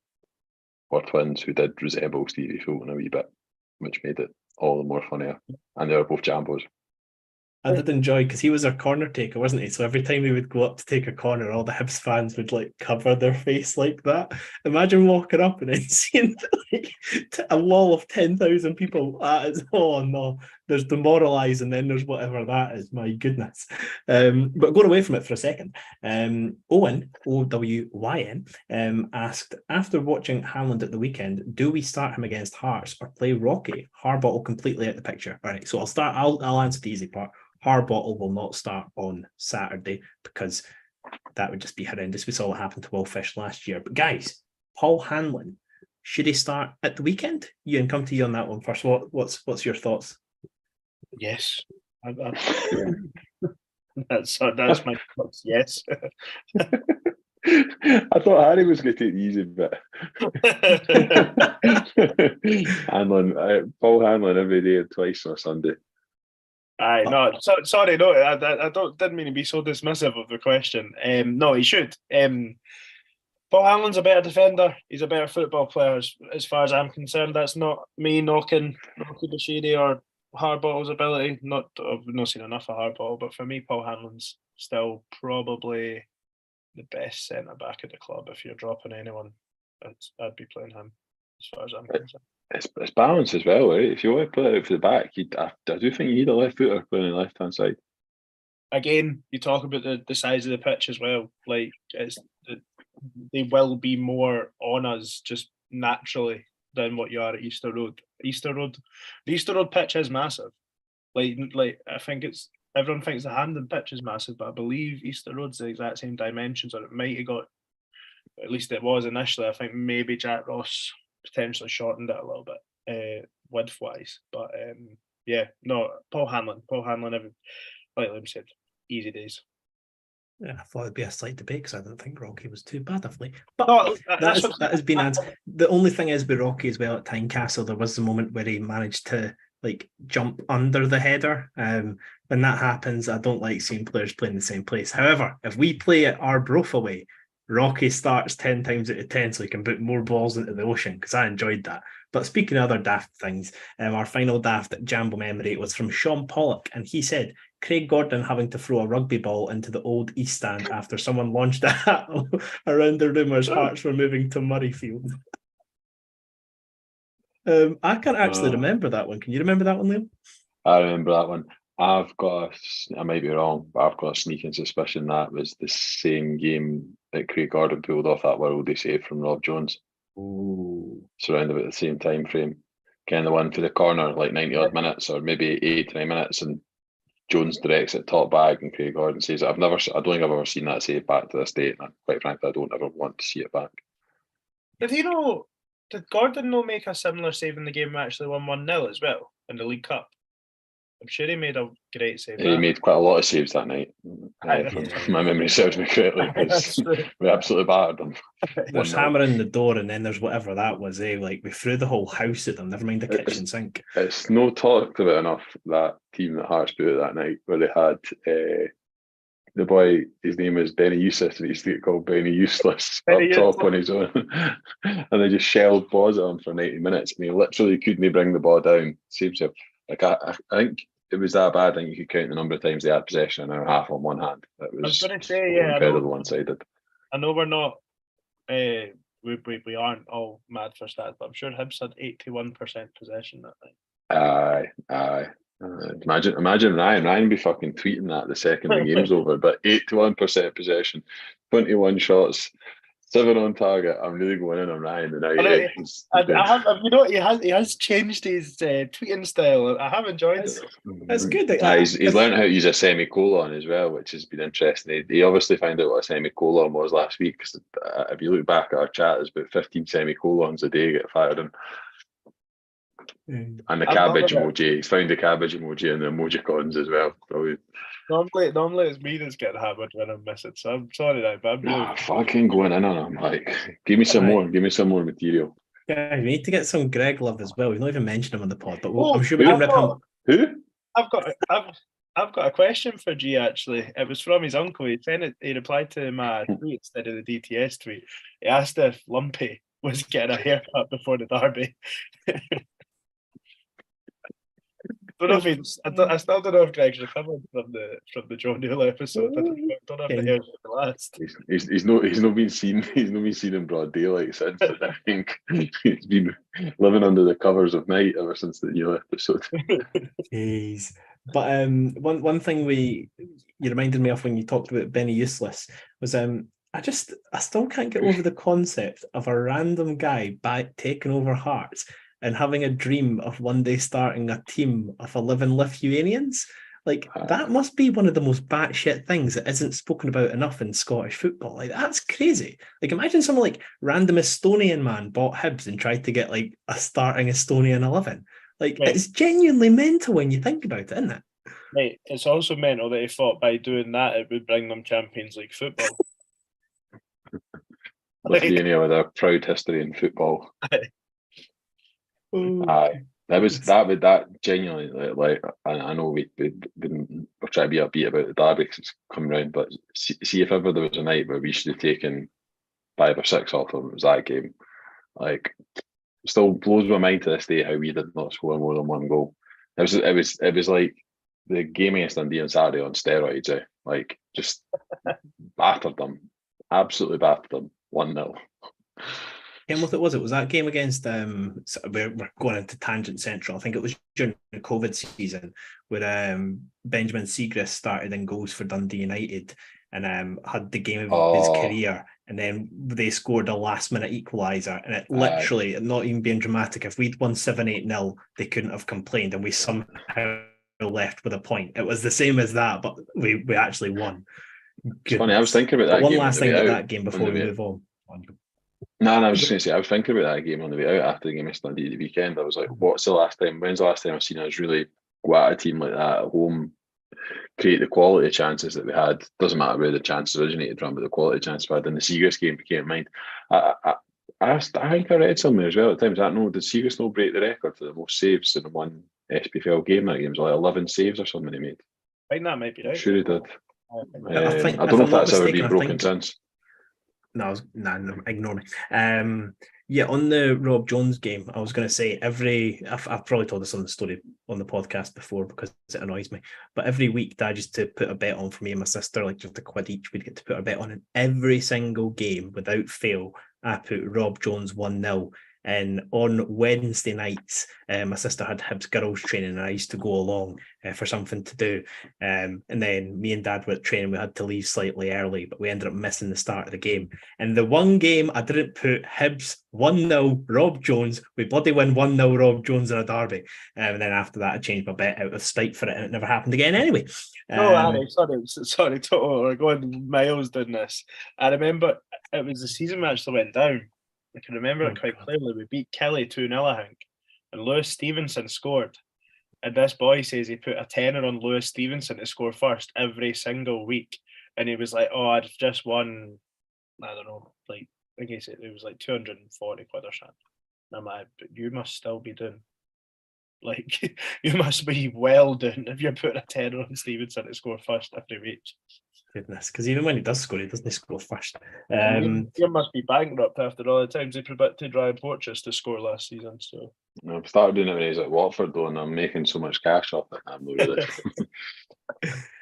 were twins who did resemble Stevie Fulton a wee bit, which made it all the more funnier. And they were both Jambos.
I did enjoy, because he was our corner taker, wasn't he? So every time we would go up to take a corner, all the Hibs fans would like cover their face like that. Imagine walking up and then seeing like a wall of 10,000 people. That is, oh no, there's demoralised, and then there's whatever that is. My goodness. But going away from it for a second, Owen, O-W-Y-N, asked, after watching Haaland at the weekend, do we start him against Hearts or play Rocky? Harbottle completely out the picture. All right, so I'll answer the easy part. Harbottle will not start on Saturday, because that would just be horrendous. We saw what happened to Will Fish last year. But guys, Paul Hanlon, should he start at the weekend? Ian, come to you on that one first. What's your thoughts?
Yes. That's my thoughts. Yes.
I thought Harry was going to take the easy bit. Paul Hanlon every day, twice on Sunday.
Aye, no, sorry, no, I didn't mean to be so dismissive of the question. No, he should. Paul Hanlon's a better defender. He's a better football player, as far as I'm concerned. That's not me knocking Rocky Bashiri or Harbottle's ability. I've not seen enough of Harbottle, but for me, Paul Hanlon's still probably the best centre back at the club. If you're dropping anyone, I'd be playing him, as far as I'm concerned.
It's balance as well, right? If you want to play it out for the back, I do think you need a left footer playing on the left hand side.
Again, you talk about the size of the pitch as well. Like, they will be more on us just naturally than what you are at Easter Road. The Easter Road pitch is massive. Like I think everyone thinks the Hampden pitch is massive, but I believe Easter Road's the exact same dimensions, or it might have got. At least it was initially. I think maybe Jack Ross potentially shortened it a little bit width-wise, but Paul Hanlon, like Liam said, easy days.
Yeah, I thought it'd be a slight debate, because I didn't think Rocky was too bad of late. But that has been answered. The only thing is with Rocky as well, at Tynecastle, there was a moment where he managed to like jump under the header. When that happens, I don't like seeing players playing the same place. However, if we play at Arbroath away, Rocky starts 10 times out of 10, so he can put more balls into the ocean, because I enjoyed that. But speaking of other daft things, our final daft at Jambo Memory was from Sean Pollock, and he said, Craig Gordon having to throw a rugby ball into the old East Stand after someone launched a hat around the rumours Hearts were moving to Murrayfield. I can't actually remember that one. Can you remember that one, Liam?
I remember that one. I might be wrong, but I've got a sneaking suspicion that was the same game that Craig Gordon pulled off that worldie save from Rob Jones.
Ooh.
It's around about the same time frame. Kind of one for the corner, like 90 odd minutes, or maybe 8 to 9 minutes, and Jones directs it top bag, and Craig Gordon says it. I don't think I've ever seen that save back to this date, and quite frankly, I don't ever want to see it back.
Did Gordon not make a similar save in the game we actually won 1-0 as well in the League Cup? I'm sure he made a great save.
He made quite a lot of saves that night. If my memory serves me correctly, because we absolutely battered them.
There's hammering the door, and then there's whatever that was. Like we threw the whole house at them. Never mind the kitchen sink.
It's no talked about enough, that team that Hearts put that night, where they had the boy. His name is Benny Useless, and he used to get called Benny Useless up top on his own, and they just shelled balls at him for 90 minutes, and he literally couldn't bring the ball down. Saves him. Like I think it was that bad. I think you could count the number of times they had possession an hour and a half on one hand. It was,
I was going to say, yeah,
incredibly one-sided.
I know we're not, we aren't all mad for stats, but I'm sure Hibs had 81% possession that night.
Aye. Imagine Ryan would be fucking tweeting that the second the game's over. But 81% possession, 21 shots. 7 on target. I'm really going in on Ryan tonight.
He has changed his tweeting style. I have enjoyed it.
That's good.
He's learned how to use a semicolon as well, which has been interesting. He obviously found out what a semicolon was last week, because if you look back at our chat, there's about 15 semicolons a day get fired in. And the cabbage emoji. He's found the cabbage emoji and the emojicons as well. Brilliant.
Normally it's me that's getting hammered when I'm missing, so I'm sorry now, but I'm really
fucking going in on him. Like, give me some more material.
Yeah, we need to get some Greg love as well. We've not even mentioned him on the pod, but I'm sure we can rip him.
Who?
I've got a question for G. Actually, it was from his uncle. He replied to my tweet instead of the DTS tweet. He asked if Lumpy was getting a haircut before the derby. I still don't know if Greg's recovered from the John Newell episode. I don't know if the hair's going to last.
He's not been seen. He's not been seen in broad daylight since. I think he's been living under the covers of night ever since the Newell episode.
Jeez. But one thing you reminded me of when you talked about Benny Useless was I still can't get over the concept of a random guy taking over Hearts and having a dream of one day starting a team of 11 Lithuanians. Like, that must be one of the most batshit things that isn't spoken about enough in Scottish football. Like, that's crazy. Like, imagine someone like random Estonian man bought Hibs and tried to get like a starting Estonian 11. Like, It's genuinely mental when you think about it, isn't it?
Mate, it's also mental that he thought by doing that it would bring them Champions League football.
Lithuania with a proud history in football. That genuinely, like I know we're trying to be upbeat about the derby because it's coming round, but see if ever there was a night where we should have taken 5 or 6 off them, it was that game. Like, still blows my mind to this day how we did not score more than 1 goal. It was like the game against Dundee on Saturday on steroids. Like, just battered them, absolutely battered them, 1-0.
And what it was that game against we're going into tangent central. I think it was during the COVID season where Benjamin Siegrist started in goals for Dundee United and had the game of his career, and then they scored a last minute equaliser, and it literally, not even being dramatic, if we'd won 7-8-0 they couldn't have complained, and we somehow left with a point. It was the same as that, but we actually won.
It's funny, I was thinking about that
one
game
last thing about that game before we move on.
No, I was just going to say, I was thinking about that game on the way out after the game against Dundee the weekend. I was like, when's the last time I've seen us really go at a team like that at home, create the quality of chances that we had? Doesn't matter where the chances originated from, but the quality of chances we had in the Siegrist game became in mind. I think I read somewhere as well at times, I don't know, did Siegrist not break the record for the most saves in one SPFL game that game? It was like 11 saves or something he made.
I think that might be right.
I'm sure he did. I don't know if that's ever been broken since.
No, ignore me. On the Rob Jones game, I was going to say I've probably told this on the story on the podcast before because it annoys me, but every week Dad used to put a bet on for me and my sister, like just £1 each. We'd get to put a bet on in every single game without fail. I put Rob Jones 1-0 And on Wednesday nights, my sister had Hibs girls training, and I used to go along for something to do. And then me and Dad were at training. We had to leave slightly early, but we ended up missing the start of the game. And the one game I didn't put Hibs 1-0 Rob Jones. We bloody win 1-0 Rob Jones in a derby. And then after that, I changed my bet out of spite for it, and it never happened again anyway.
No, Harry, sorry, total. We're going miles down this. I remember it was the season we actually went down. I can remember it quite clearly. We beat Kelly 2-0, I think, and Lewis Stevenson scored. And this boy says he put a tenner on Lewis Stevenson to score first every single week. And he was like, "Oh, I'd just won, I don't know, like, I think he said it was like 240 quid or something." And I'm like, "But you must still be doing, like, you must be well doing if you're putting a tenner on Stevenson to score first every week."
Goodness, because even when he does score, he doesn't score first.
You must be bankrupt after all the times he predicted Ryan Porteous to score last season. So
I've started doing it when he's at Watford, though, and I'm making so much cash off it. I'm not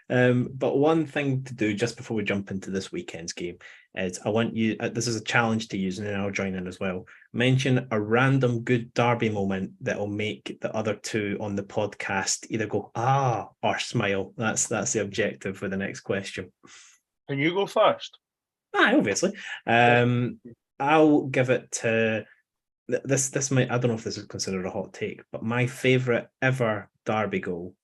really.
But one thing to do just before we jump into this weekend's game is I want you, this is a challenge to use, and then I'll join in as well. Mention a random good derby moment that will make the other two on the podcast either go, ah, or smile. That's the objective for the next question.
Can you go first?
Obviously. I'll give it to this might, I don't know if this is considered a hot take, but my favourite ever derby goal,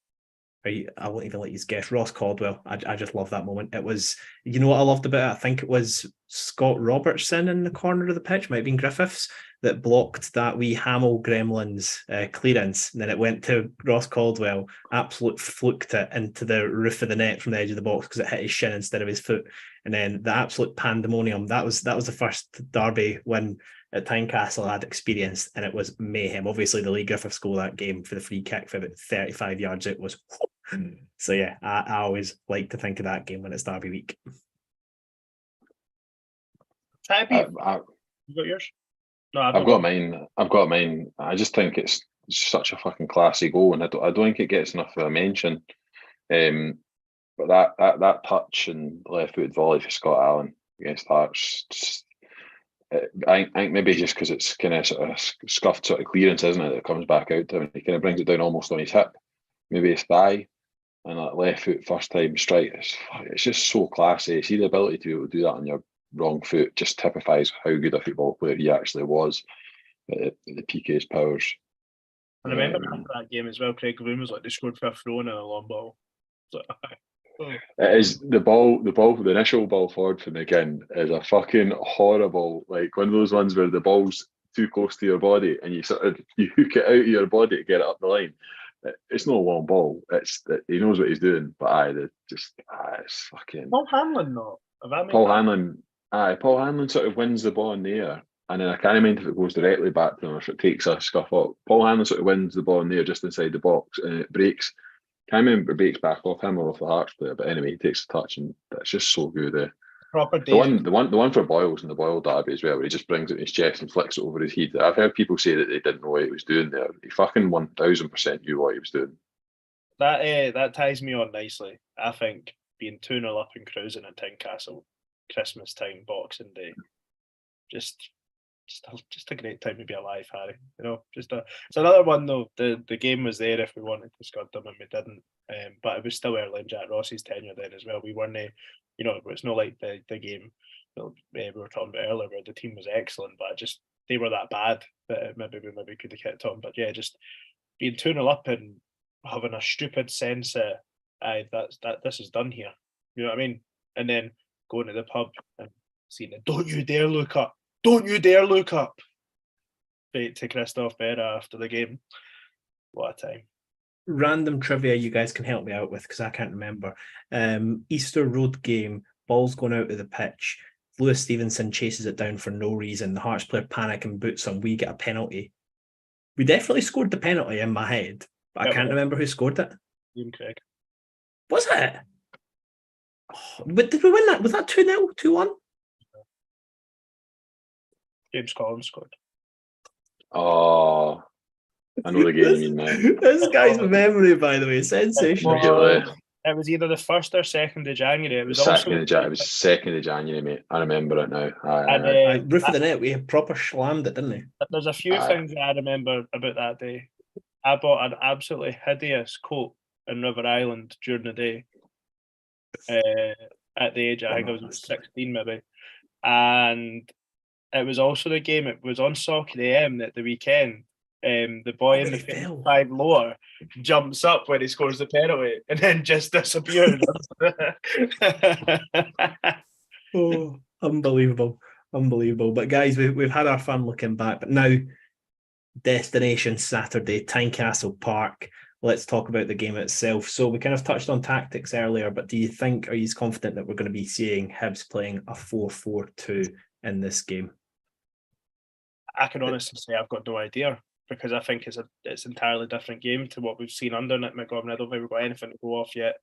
I won't even let you guess, Ross Caldwell. I just love that moment. It was, you know what I loved about it? I think it was Scott Robertson in the corner of the pitch, might have been Griffiths, that blocked that wee Hamill Gremlins clearance. And then it went to Ross Caldwell, absolute fluked it into the roof of the net from the edge of the box because it hit his shin instead of his foot. And then the absolute pandemonium. That was the first derby win at Tynecastle I had experienced, and it was mayhem. Obviously, the Lee Griffiths goal that game for the free kick for about 35 yards out was. So yeah, I always like to think of that game when it's derby week.
You got yours? No,
I've got mine. I just think it's such a fucking classy goal, and I don't think it gets enough of a mention. But that touch and left-footed volley for Scott Allen against Hearts. I think maybe just because it's kind of sort of scuffed sort of clearance, isn't it? That comes back out to him. He kind of brings it down almost on his hip, maybe his thigh, and that left foot first time strike. It's just so classy. See the ability to be able to do that on your wrong foot just typifies how good a football player he actually was at the peak of his powers.
I remember after that game as well, Craig Bloom was like, they scored for a throw in a long ball.
It is the initial ball forward from again is a fucking horrible, like one of those ones where the ball's too close to your body and you hook it out of your body to get it up the line. It's not a long ball. He knows what he's doing, but it's fucking.
Paul Hanlon, not.
Paul Hanlon sort of wins the ball in the air, and then I can't remember if it goes directly back to him or if it takes a scuff up. Paul Hanlon sort of wins the ball in the air just inside the box, and it breaks. Can't remember if it breaks back off him or off the Hearts player, but anyway, he takes a touch, and that's just so good.
Proper
the one for Boyles in the Boyle derby as well, where he just brings it in his chest and flicks it over his head. I've heard people say that they didn't know what he was doing there. He fucking 1000% knew what he was doing.
That ties me on nicely. I think being 2-0 up and cruising at Tynecastle, Christmas time, Boxing Day, just a great time to be alive, Harry. You know, it's another one though. The game was there if we wanted to score them and we didn't. But it was still early in Jack Ross's tenure then as well. We weren't, you know, it's not like the game that we were talking about earlier where the team was excellent, but they were that bad that maybe we could have kept on. But yeah, just being 2-0 up and having a stupid sense that this is done here. You know what I mean? And then going to the pub and seeing it, don't you dare look up. Don't you dare look up. To Christophe Berra after the game. What a time.
Random trivia you guys can help me out with because I can't remember. Easter Road game, ball's going out of the pitch. Lewis Stevenson chases it down for no reason. The Hearts player panic and boots him. We get a penalty. We definitely scored the penalty in my head, but I can't remember who scored it.
Ian Craig.
Was it? Oh, but did we win that? Was that 2-0, 2-1?
James Collins scored.
Oh, I know the game you mean now.
This guy's memory, by the way, sensational.
It was either the 1st or 2nd of January. It was
It
also
was 2nd of January, mate. I remember it now.
and
Roof of the net, we proper slammed it, didn't they?
there's a few things that I remember about that day. I bought an absolutely hideous coat in River Island during the day. At the age, I think I was 16 maybe, and it was also the game. It was on Soccer AM at the weekend. The boy in the 5 lower jumps up when he scores the penalty and then just disappears.
Oh, unbelievable. But guys, we've had our fun looking back, but now destination Saturday, Tynecastle Park. Let's talk about the game itself. So we kind of touched on tactics earlier, but are you confident that we're going to be seeing Hibs playing a 4-4-2 in this game?
I can honestly say I've got no idea, because I think it's entirely different game to what we've seen under Nick Montgomery. I don't think we've got anything to go off yet,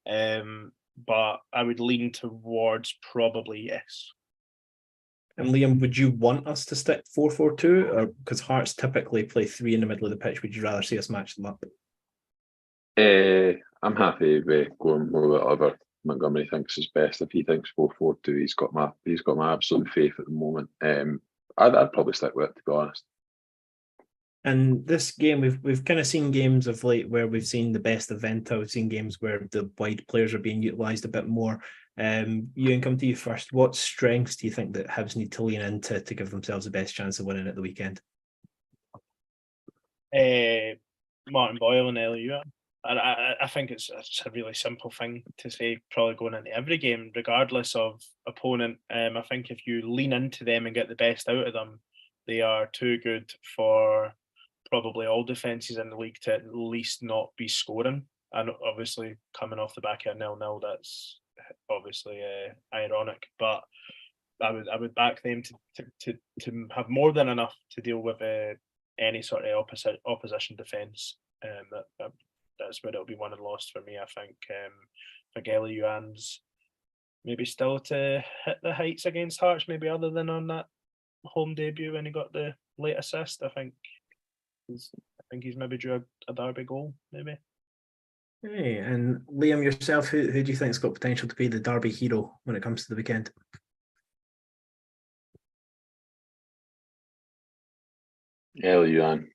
but I would lean towards probably yes.
And Liam, would you want us to stick 4-4-2, or because Hearts typically play 3 in the middle of the pitch, would you rather see us match them up?
I'm happy with going with whatever Montgomery thinks is best. If he thinks 4-4-2, he's got my absolute faith at the moment. I'd probably stick with it, to be honest.
And this game, we've kind of seen games of late where we've seen the best of Venta. We've seen games where the wide players are being utilised a bit more. Ewan, come to you first. What strengths do you think that Hibs need to lean into to give themselves the best chance of winning at the weekend?
Martin Boyle and LU. I think it's a really simple thing to say, probably going into every game, regardless of opponent. I think if you lean into them and get the best out of them, they are too good for probably all defences in the league to at least not be scoring. And obviously, coming off the back of 0-0, that's obviously ironic. But I would back them to have more than enough to deal with any sort of opposition defence. That's where it'll be won and lost for me. I think Fageli Yuan's maybe still to hit the heights against Hearts, maybe other than on that home debut when he got the late assist. I think he's maybe drew a derby goal, maybe.
Hey, and Liam, yourself, who do you think's got potential to be the derby hero when it comes to the weekend?
Yuan.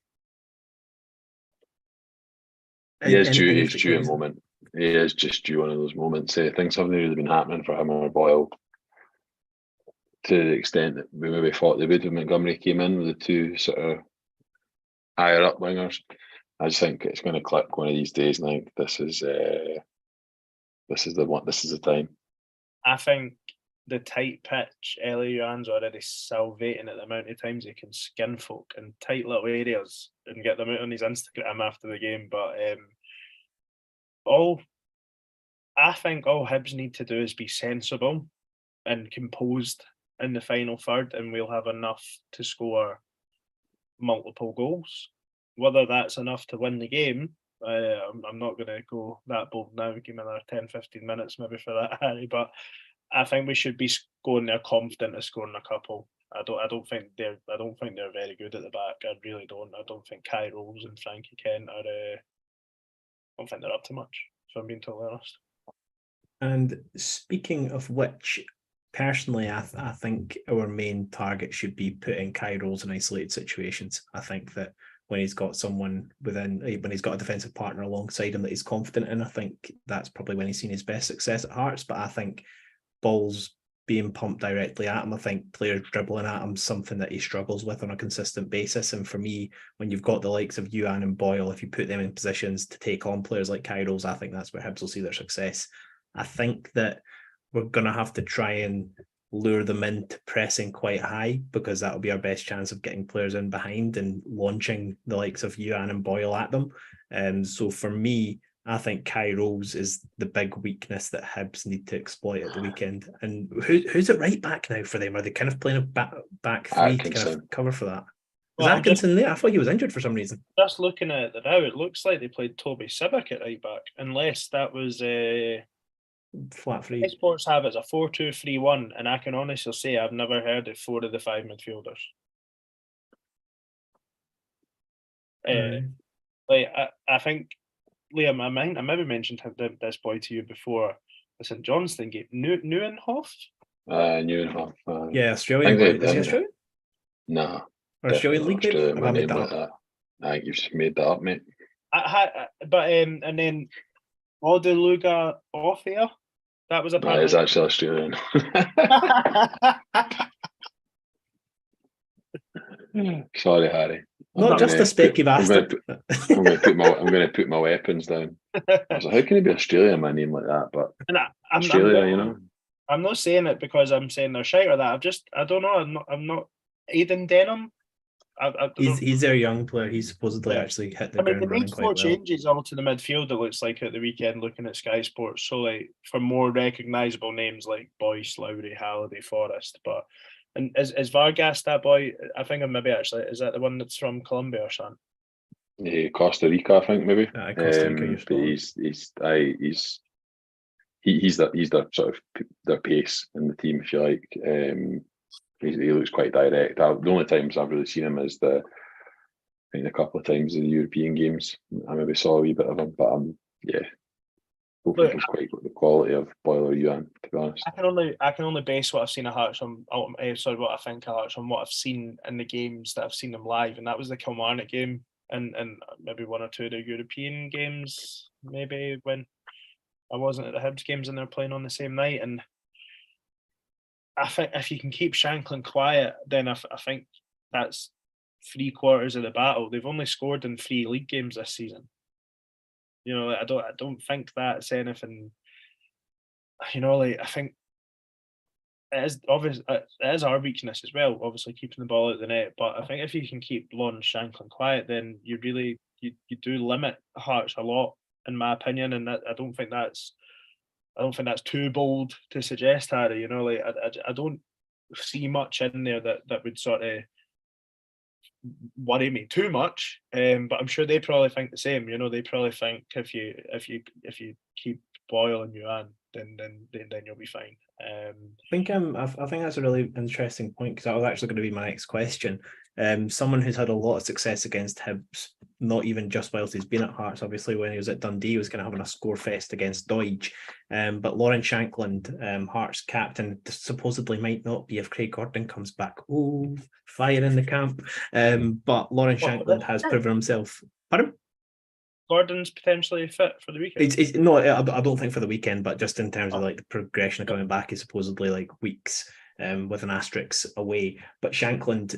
He's due a moment. He is just due one of those moments. Things haven't really been happening for him or Boyle to the extent that we maybe thought they would when Montgomery came in with the two sort of higher up wingers. I just think it's going to click one of these days, and I think this is the time.
I think the tight pitch, Yuan's already salvating at the amount of times he can skin folk in tight little areas and get them out on his Instagram after the game. But I think all Hibs need to do is be sensible and composed in the final third, and we'll have enough to score multiple goals. Whether that's enough to win the game, I'm not going to go that bold now. Give me another 10-15 minutes maybe for that, Harry. But I think we should be going there confident of scoring a couple. I don't think they're very good at the back. I really don't. I don't think Kai Rowles and Frankie Kent are. I don't think they're up to much, if I'm being totally honest.
And speaking of which, personally, I think our main target should be putting Kai Rowles in isolated situations. I think that when he's got someone when he's got a defensive partner alongside him that he's confident in, I think that's probably when he's seen his best success at Hearts. But I think balls being pumped directly at him, I think players dribbling at him, something that he struggles with on a consistent basis. And for me, when you've got the likes of Yuan and Boyle, if you put them in positions to take on players like Kai Rowles, I think that's where Hibs will see their success. I think that we're going to have to try and lure them into pressing quite high, because that'll be our best chance of getting players in behind and launching the likes of Yuan and Boyle at them. So for me, I think Kai Rowles is the big weakness that Hibs need to exploit at the weekend. And who's at right back now for them? Are they kind of playing a back three to kind of cover for that? Is Atkinson there? I thought he was injured for some reason.
Just looking at it now, it looks like they played Toby Sibbick at right back, unless that was
flat free.
Sports have it as a 4-2-3-1, and I can honestly say I've never heard of 4 of the 5 midfielders. I think Liam, I maybe mentioned this boy to you before. The St Johnstone game, Neuenhoff.
Neuenhoff.
Yeah, Australian boy. Is he Australian?
Nah.
Or Australian league, maybe?
Australian, my name like that. I think you've just made that up, mate.
And then Odeluga Offia. That was
That is actually Australian. Sorry, Harry.
Not just a specky bastard.
I'm going to put my weapons down. I was like, how can he be Australian? My name like that, but Australia, you know.
I'm not saying it because I'm saying they're shite or that. I don't know. I'm not. Aiden Denham.
He's their young player. He's supposedly actually hit the ground running quite well.
They made 4 changes all to the midfield, it looks like, at the weekend, looking at Sky Sports. So, like, for more recognisable names like Boyce, Lowry, Halliday, Forrest. But and is Vargas that boy? I think maybe actually is that the one that's from Colombia or something?
Yeah, Costa Rica, I think maybe.
Costa Rica,
but he's the sort of their pace in the team, if you like. He looks quite direct. The only times I've really seen him is I think a couple of times in the European games. I maybe saw a wee bit of him, but yeah, don't think he's quite got the quality of Boyle or Yuan, to be honest.
I can only base what I've seen of Hearts on what I think of Hearts on what I've seen in the games that I've seen them live, and that was the Kilmarnock game and maybe 1 or 2 of the European games, maybe when I wasn't at the Hibs games and they're playing on the same night. And I think if you can keep Shanklin quiet, then I think that's 3/4 of the battle. They've only scored in 3 league games this season. You know, I don't think that's anything. You know, like I think it is obvious. It is our weakness as well. Obviously, keeping the ball out the net. But I think if you can keep Lawrence Shanklin quiet, then you really you do limit Hearts a lot, in my opinion. And I don't think that's too bold to suggest, Harry. You know, like I don't see much in there that would sort of worry me too much. But I'm sure they probably think the same. You know, they probably think if you keep Boyle and Yuan, then you'll be fine.
I think that's a really interesting point, because that was actually going to be my next question. Someone who's had a lot of success against Hibs, not even just whilst he's been at Hearts. Obviously, when he was at Dundee, he was kind of having a score fest against Doidge. But Lawrence Shanklin, Hearts captain, supposedly might not be if Craig Gordon comes back. Oh, fire in the camp. But Lawrence Shanklin has proven himself. Pardon?
Gordon's potentially fit for the weekend.
No, I don't think for the weekend, but just in terms of like the progression of coming back, is supposedly like weeks, with an asterisk away. But Shanklin,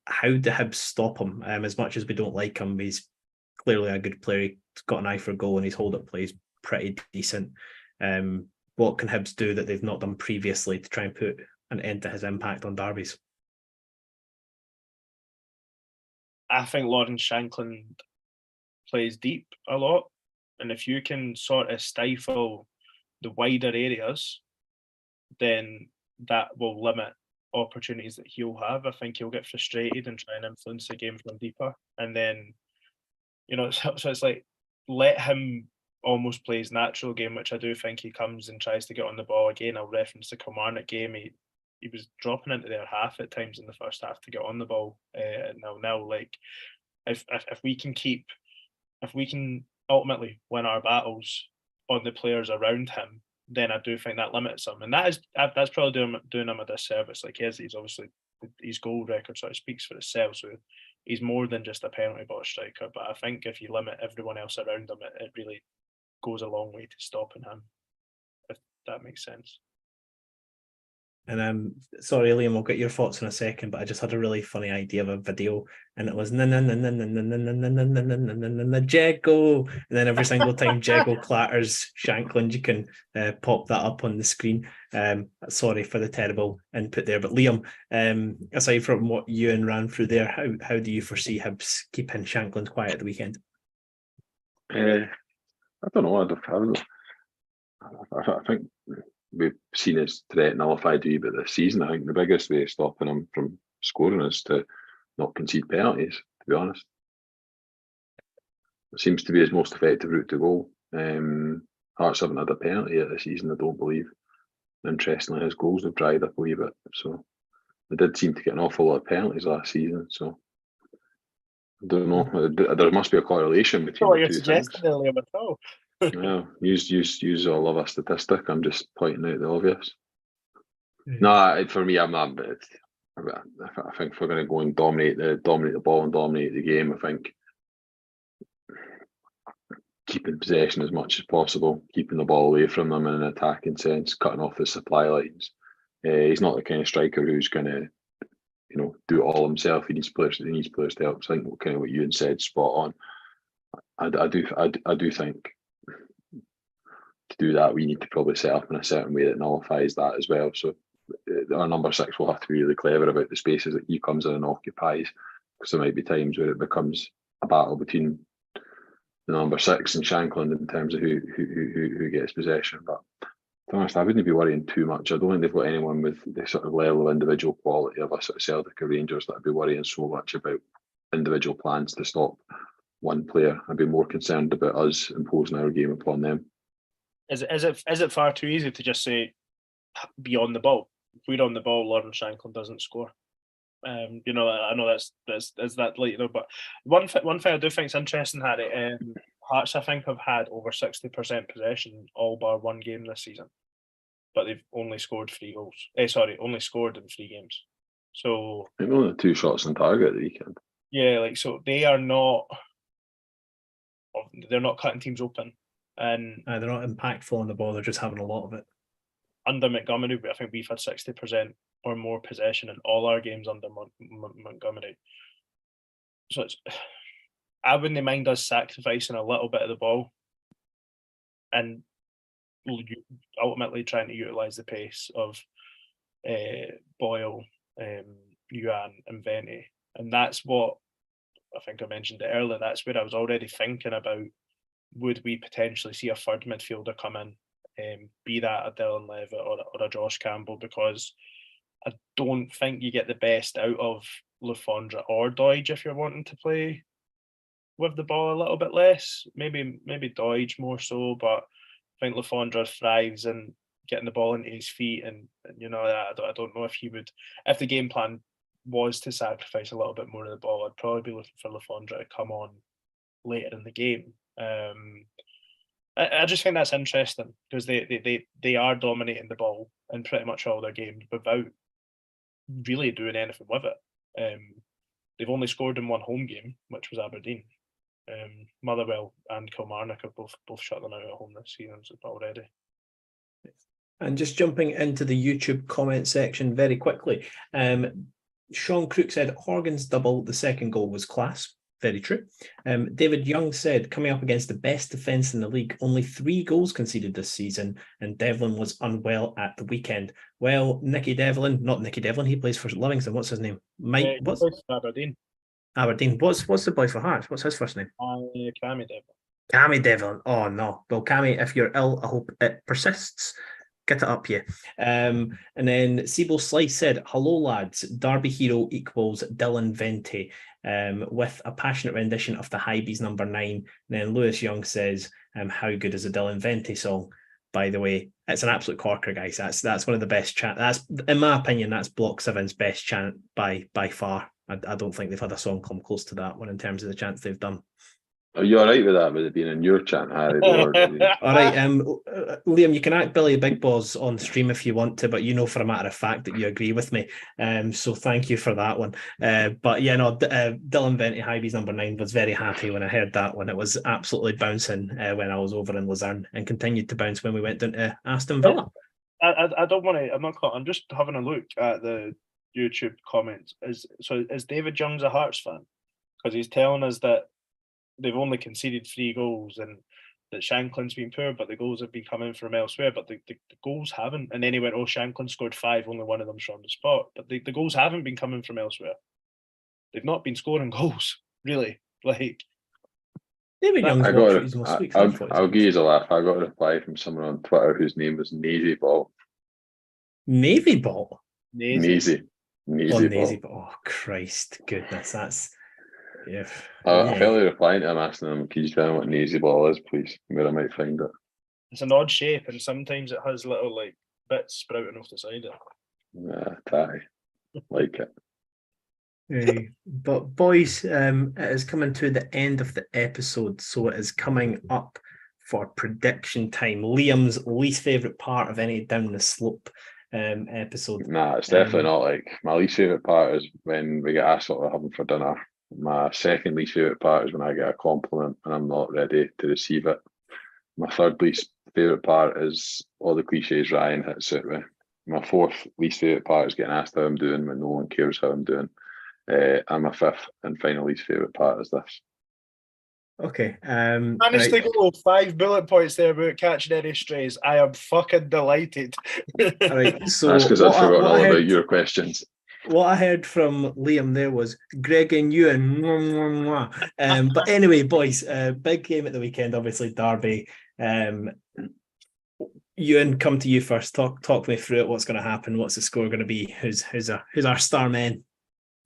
how do Hibs stop him? As much as we don't like him, he's clearly a good player. He's got an eye for goal, and his hold-up play is pretty decent. What can Hibs do that they've not done previously to try and put an end to his impact on derbies?
I think Lawrence Shanklin plays deep a lot, and if you can sort of stifle the wider areas, then that will limit opportunities that he'll have. I think he'll get frustrated and try and influence the game from deeper, and then, you know, so it's like, let him almost play his natural game, which I do think he comes and tries to get on the ball. Again, I'll reference the Kilmarnock game. He was dropping into their half at times in the first half to get on the ball. Now, like, if we can ultimately win our battles on the players around him, then I do think that limits him, and that's probably doing him a disservice. Like, he's obviously, his goal record sort of speaks for itself, so he's more than just a penalty box striker. But I think if you limit everyone else around him, it really goes a long way to stopping him, if that makes sense.
And sorry, Liam, we'll get your thoughts in a second, but I just had a really funny idea of a video, and it was Jeggo, and then every single time Jeggo clatters Shanklin, you can pop that up on the screen. Sorry for the terrible input there, but Liam, aside from what Ewan ran through there, how do you foresee Hibs keeping Shanklin quiet at the weekend?
I don't know. I think we've seen his threat nullified a wee bit this season. I think the biggest way of stopping him from scoring is to not concede penalties, to be honest. It seems to be his most effective route to goal. Hearts haven't had a penalty yet this season, I don't believe. Interestingly, his goals have dried up a wee bit. So they did seem to get an awful lot of penalties last season. So I don't know. There must be a correlation between
what
the
you're
two things.
suggesting earlier, but no.
Yeah, use all of a statistic. I'm just pointing out the obvious. No, for me, I'm not. I think if we're going to go and dominate the ball and dominate the game, I think keeping possession as much as possible, keeping the ball away from them in an attacking sense, cutting off the supply lines. He's not the kind of striker who's going to, do it all himself. He needs players to help. So I think kind of what Ewan said, spot on. I do think to do that, we need to probably set up in a certain way that nullifies that as well. So our number 6 will have to be really clever about the spaces that he comes in and occupies, because there might be times where it becomes a battle between the number 6 and Shankland in terms of who gets possession. But to be honest, I wouldn't be worrying too much. I don't think they've got anyone with the sort of level of individual quality of a sort of Celtic or Rangers that I'd be worrying so much about individual plans to stop one player. I'd be more concerned about us imposing our game upon them.
Is it far too easy to just say be on the ball? If we're on the ball, Lauren Shankland doesn't score. I know that's that late though. But one thing I do think is interesting, Harry. Hearts, I think, have had over 60% possession all bar one game this season, but they've only scored 3 goals. Only scored in 3 games. So
I think only 2 shots on target the weekend.
Yeah, so they are not. They're not cutting teams open, and
they're not impactful on the ball. They're just having a lot of it.
Under Montgomery, I think we've had 60% or more possession in all our games under Montgomery. So I wouldn't mind us sacrificing a little bit of the ball and ultimately trying to utilise the pace of Boyle, Yuan and Venti. And that's what I think I mentioned it earlier. That's where I was already thinking about, would we potentially see a third midfielder come in, be that a Dylan Levitt or a Josh Campbell, because I don't think you get the best out of Le Fondre or Doidge if you're wanting to play with the ball a little bit less. Maybe Doidge more so, but I think Le Fondre thrives in getting the ball into his feet, and I don't know if he would, if the game plan was to sacrifice a little bit more of the ball, I'd probably be looking for Le Fondre to come on later in the game. I just think that's interesting because they are dominating the ball in pretty much all their games without really doing anything with it. They've only scored in one home game, which was Aberdeen. Motherwell and Kilmarnock have both shut them out at home this season already.
And just jumping into the YouTube comment section very quickly, Sean Crook said Horgan's double, the second goal was class. Very true. David Young said, coming up against the best defence in the league, only 3 goals conceded this season, and Devlin was unwell at the weekend. Well, not Nicky Devlin, he plays for Livingston. What's his name? Mike, what's
Aberdeen?
Aberdeen. What's the boy for Hearts? What's his first name?
Cammy Devlin.
Cammy Devlin. Oh no. Well, Cammy, if you're ill, I hope it persists. Get it up here. And then Sibo Slice said, hello lads, Derby hero equals Dylan Venti, with a passionate rendition of the Hybees number 9. And then Lewis Young says, how good is a Dylan Venti song? By the way, it's an absolute corker, guys. That's one of the best chant. That's, in my opinion, that's Block 7's best chant by far. I don't think they've had a song come close to that one in terms of the chants they've done.
Are you all right with that? With it being in your chant, Harry? All
right, Liam, you can act Billy Big Balls on stream if you want to, but you know for a matter of fact that you agree with me. So thank you for that one. But yeah, no, Dylan Venti, Hybees number 9, was very happy when I heard that one. It was absolutely bouncing when I was over in Luzerne, and continued to bounce when we went down to Aston Villa.
I don't want to. I'm just having a look at the YouTube comments. Is David Young's a Hearts fan? Because he's telling us that they've only conceded 3 goals and that Shankland's been poor, but the goals have been coming from elsewhere. But the goals haven't. And then he went, Shankland scored 5, only one of them's from the spot. But the goals haven't been coming from elsewhere. They've not been scoring goals, really. Like,
David Young's watched his most weeks.
I'll give you a laugh. I got a reply from someone on Twitter whose name was Nazy Ball.
Navy Ball?
Nazy Ball.
Oh, Christ. Goodness, that's... Yeah.
I felt like replying to him, asking him, can you tell me what Nazy Ball is, please, where I might find it.
It's an odd shape, and sometimes it has little bits sprouting off the side of it.
Nah, tatty. Like it.
But boys, it is coming to the end of the episode, so it is coming up for prediction time. Liam's least favourite part of any down the slope episode.
Nah, it's definitely not. Like, my least favourite part is when we get asked what we're having for dinner. My second least favourite part is when I get a compliment and I'm not ready to receive it. My third least favourite part is all the cliches Ryan hits it with. My fourth least favourite part is getting asked how I'm doing when no one cares how I'm doing. And my fifth and final least favourite part is this.
Okay.
Managed to go 5 bullet points there about catching any strays. I am fucking delighted.
All right. So
that's because I'd forgotten all about your questions.
What I heard from Liam there was Greg and Ewan. But anyway, boys, big game at the weekend, obviously, Derby. Ewan, come to you first. Talk me through it. What's going to happen? What's the score going to be? Who's our star man?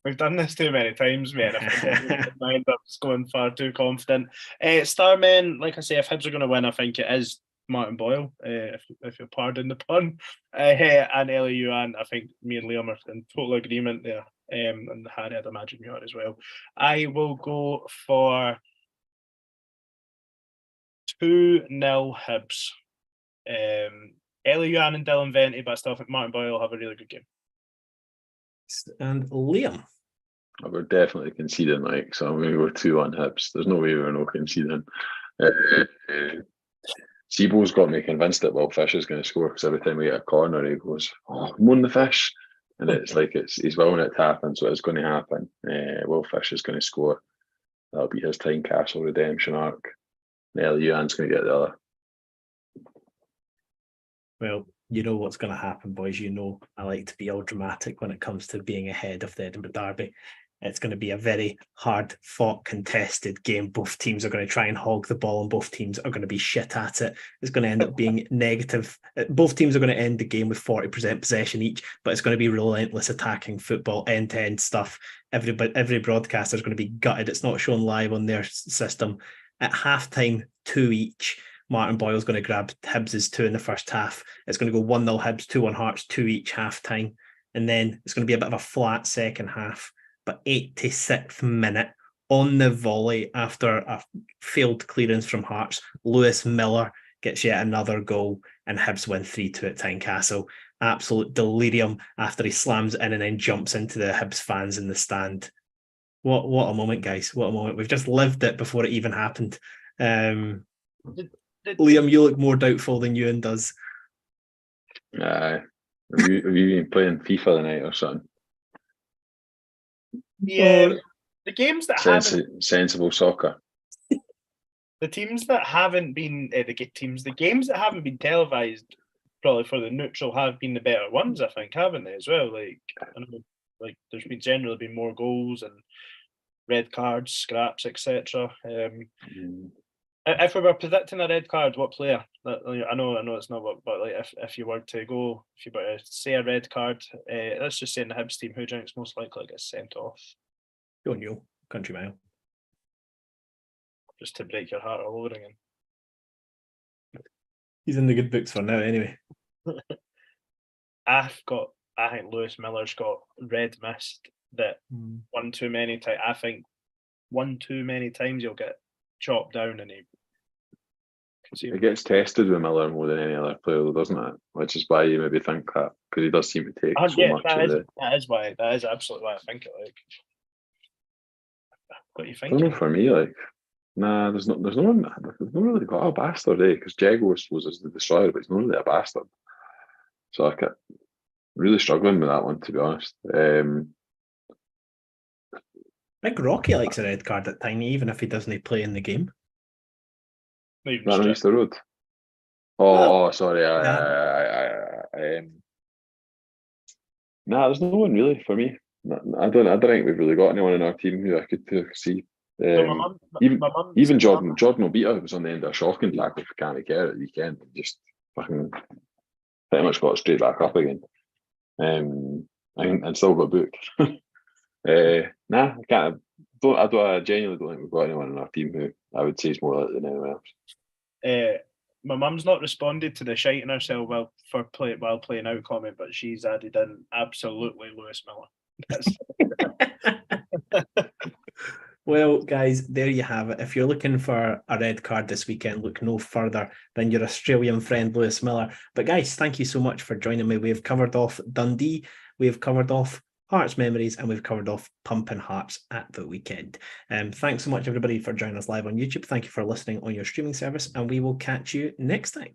We've done this too many times, man. I mind up going far too confident. Star men, like I say, if Hibs are going to win, I think it is Martin Boyle, if you pardon the pun, and Ellie Yuan. I think me and Liam are in total agreement there. And Harry, I'd imagine you are as well. I will go for 2-0 Hibs. Ellie Yuan and Dylan Venti, but I still think Martin Boyle will have a really good game.
And Liam.
We're definitely conceding, like, so I'm going to go 2-1 Hibs. There's no way we're not conceding. Seabo's got me convinced that Will Fish is going to score because every time we get a corner, he goes, "Oh, I'm on the fish," and it's like he's willing it to happen, so it's going to happen. Will Fish is going to score. That'll be his Tynecastle redemption arc. Ellie Yuan's going to get the other.
Well, you know what's going to happen, boys. You know I like to be all dramatic when it comes to being ahead of the Edinburgh Derby. It's going to be a very hard-fought, contested game. Both teams are going to try and hog the ball, and both teams are going to be shit at it. It's going to end up being negative. Both teams are going to end the game with 40% possession each, but it's going to be relentless attacking football, end-to-end stuff. Every broadcaster is going to be gutted. It's not shown live on their system. At halftime, 2 each. Martin Boyle's going to grab Hibs' 2 in the first half. It's going to go 1-0 Hibs, 2-1 Hearts, 2 each half-time. And then it's going to be a bit of a flat second half. But 86th minute, on the volley after a failed clearance from Hearts, Lewis Miller gets yet another goal and Hibs win 3-2 at Tynecastle. Absolute delirium after he slams in and then jumps into the Hibs fans in the stand. What a moment, guys. What a moment. We've just lived it before it even happened. Liam, you look more doubtful than Ewan does.
Have you been playing FIFA tonight or something?
Yeah, the games that
sensible soccer.
The teams that haven't been the games that haven't been televised, probably for the neutral, have been the better ones. I think, haven't they as well? Like, I know, like there's been generally been more goals and red cards, scraps, etc. If we were predicting a red card, what player? I know it's not, but like if you were to say a red card, let's just say in the Hibs team, who do you think's most likely gets sent off?
Go on, you country mile.
Just to break your heart all over again.
He's in the good books for now, anyway.
I think Lewis Miller's got red mist that one too many times. I think one too many times he'll get chopped down and
it gets tested with Miller more than any other player, doesn't it? Which is why you maybe think that, because he does seem to take so much of it.
That is absolutely why I think it. Like, what do you think?
I don't know, for me, like, nah, there's no one. There's not really got a bastard, because Jago, I suppose, is the destroyer, but he's not really a bastard. So I'm really struggling with that one, to be honest.
I think Rocky likes a red card at Tiny, even if he doesn't play in the game.
Not on Easter Road. Sorry. Nah, there's no one really for me. I don't think we've really got anyone in our team who I could see. Even Jordan Obita was on the end of a shocking tackle for Canny Kerr at the weekend. Just fucking pretty much got straight back up again. And still got booked. Nah, I can't. I genuinely don't think we've got anyone in our team who I would say is more likely than anyone else.
My mum's not responded to the shiting herself while playing out comment, but she's added in absolutely Lewis Miller.
Well, guys, there you have it. If you're looking for a red card this weekend, look no further than your Australian friend, Lewis Miller. But guys, thank you so much for joining me. We've covered off Dundee, we've covered off Hearts Memories, and we've covered off Pumping Hearts at the weekend. Thanks so much, everybody, for joining us live on YouTube. Thank you for listening on your streaming service, and we will catch you next time.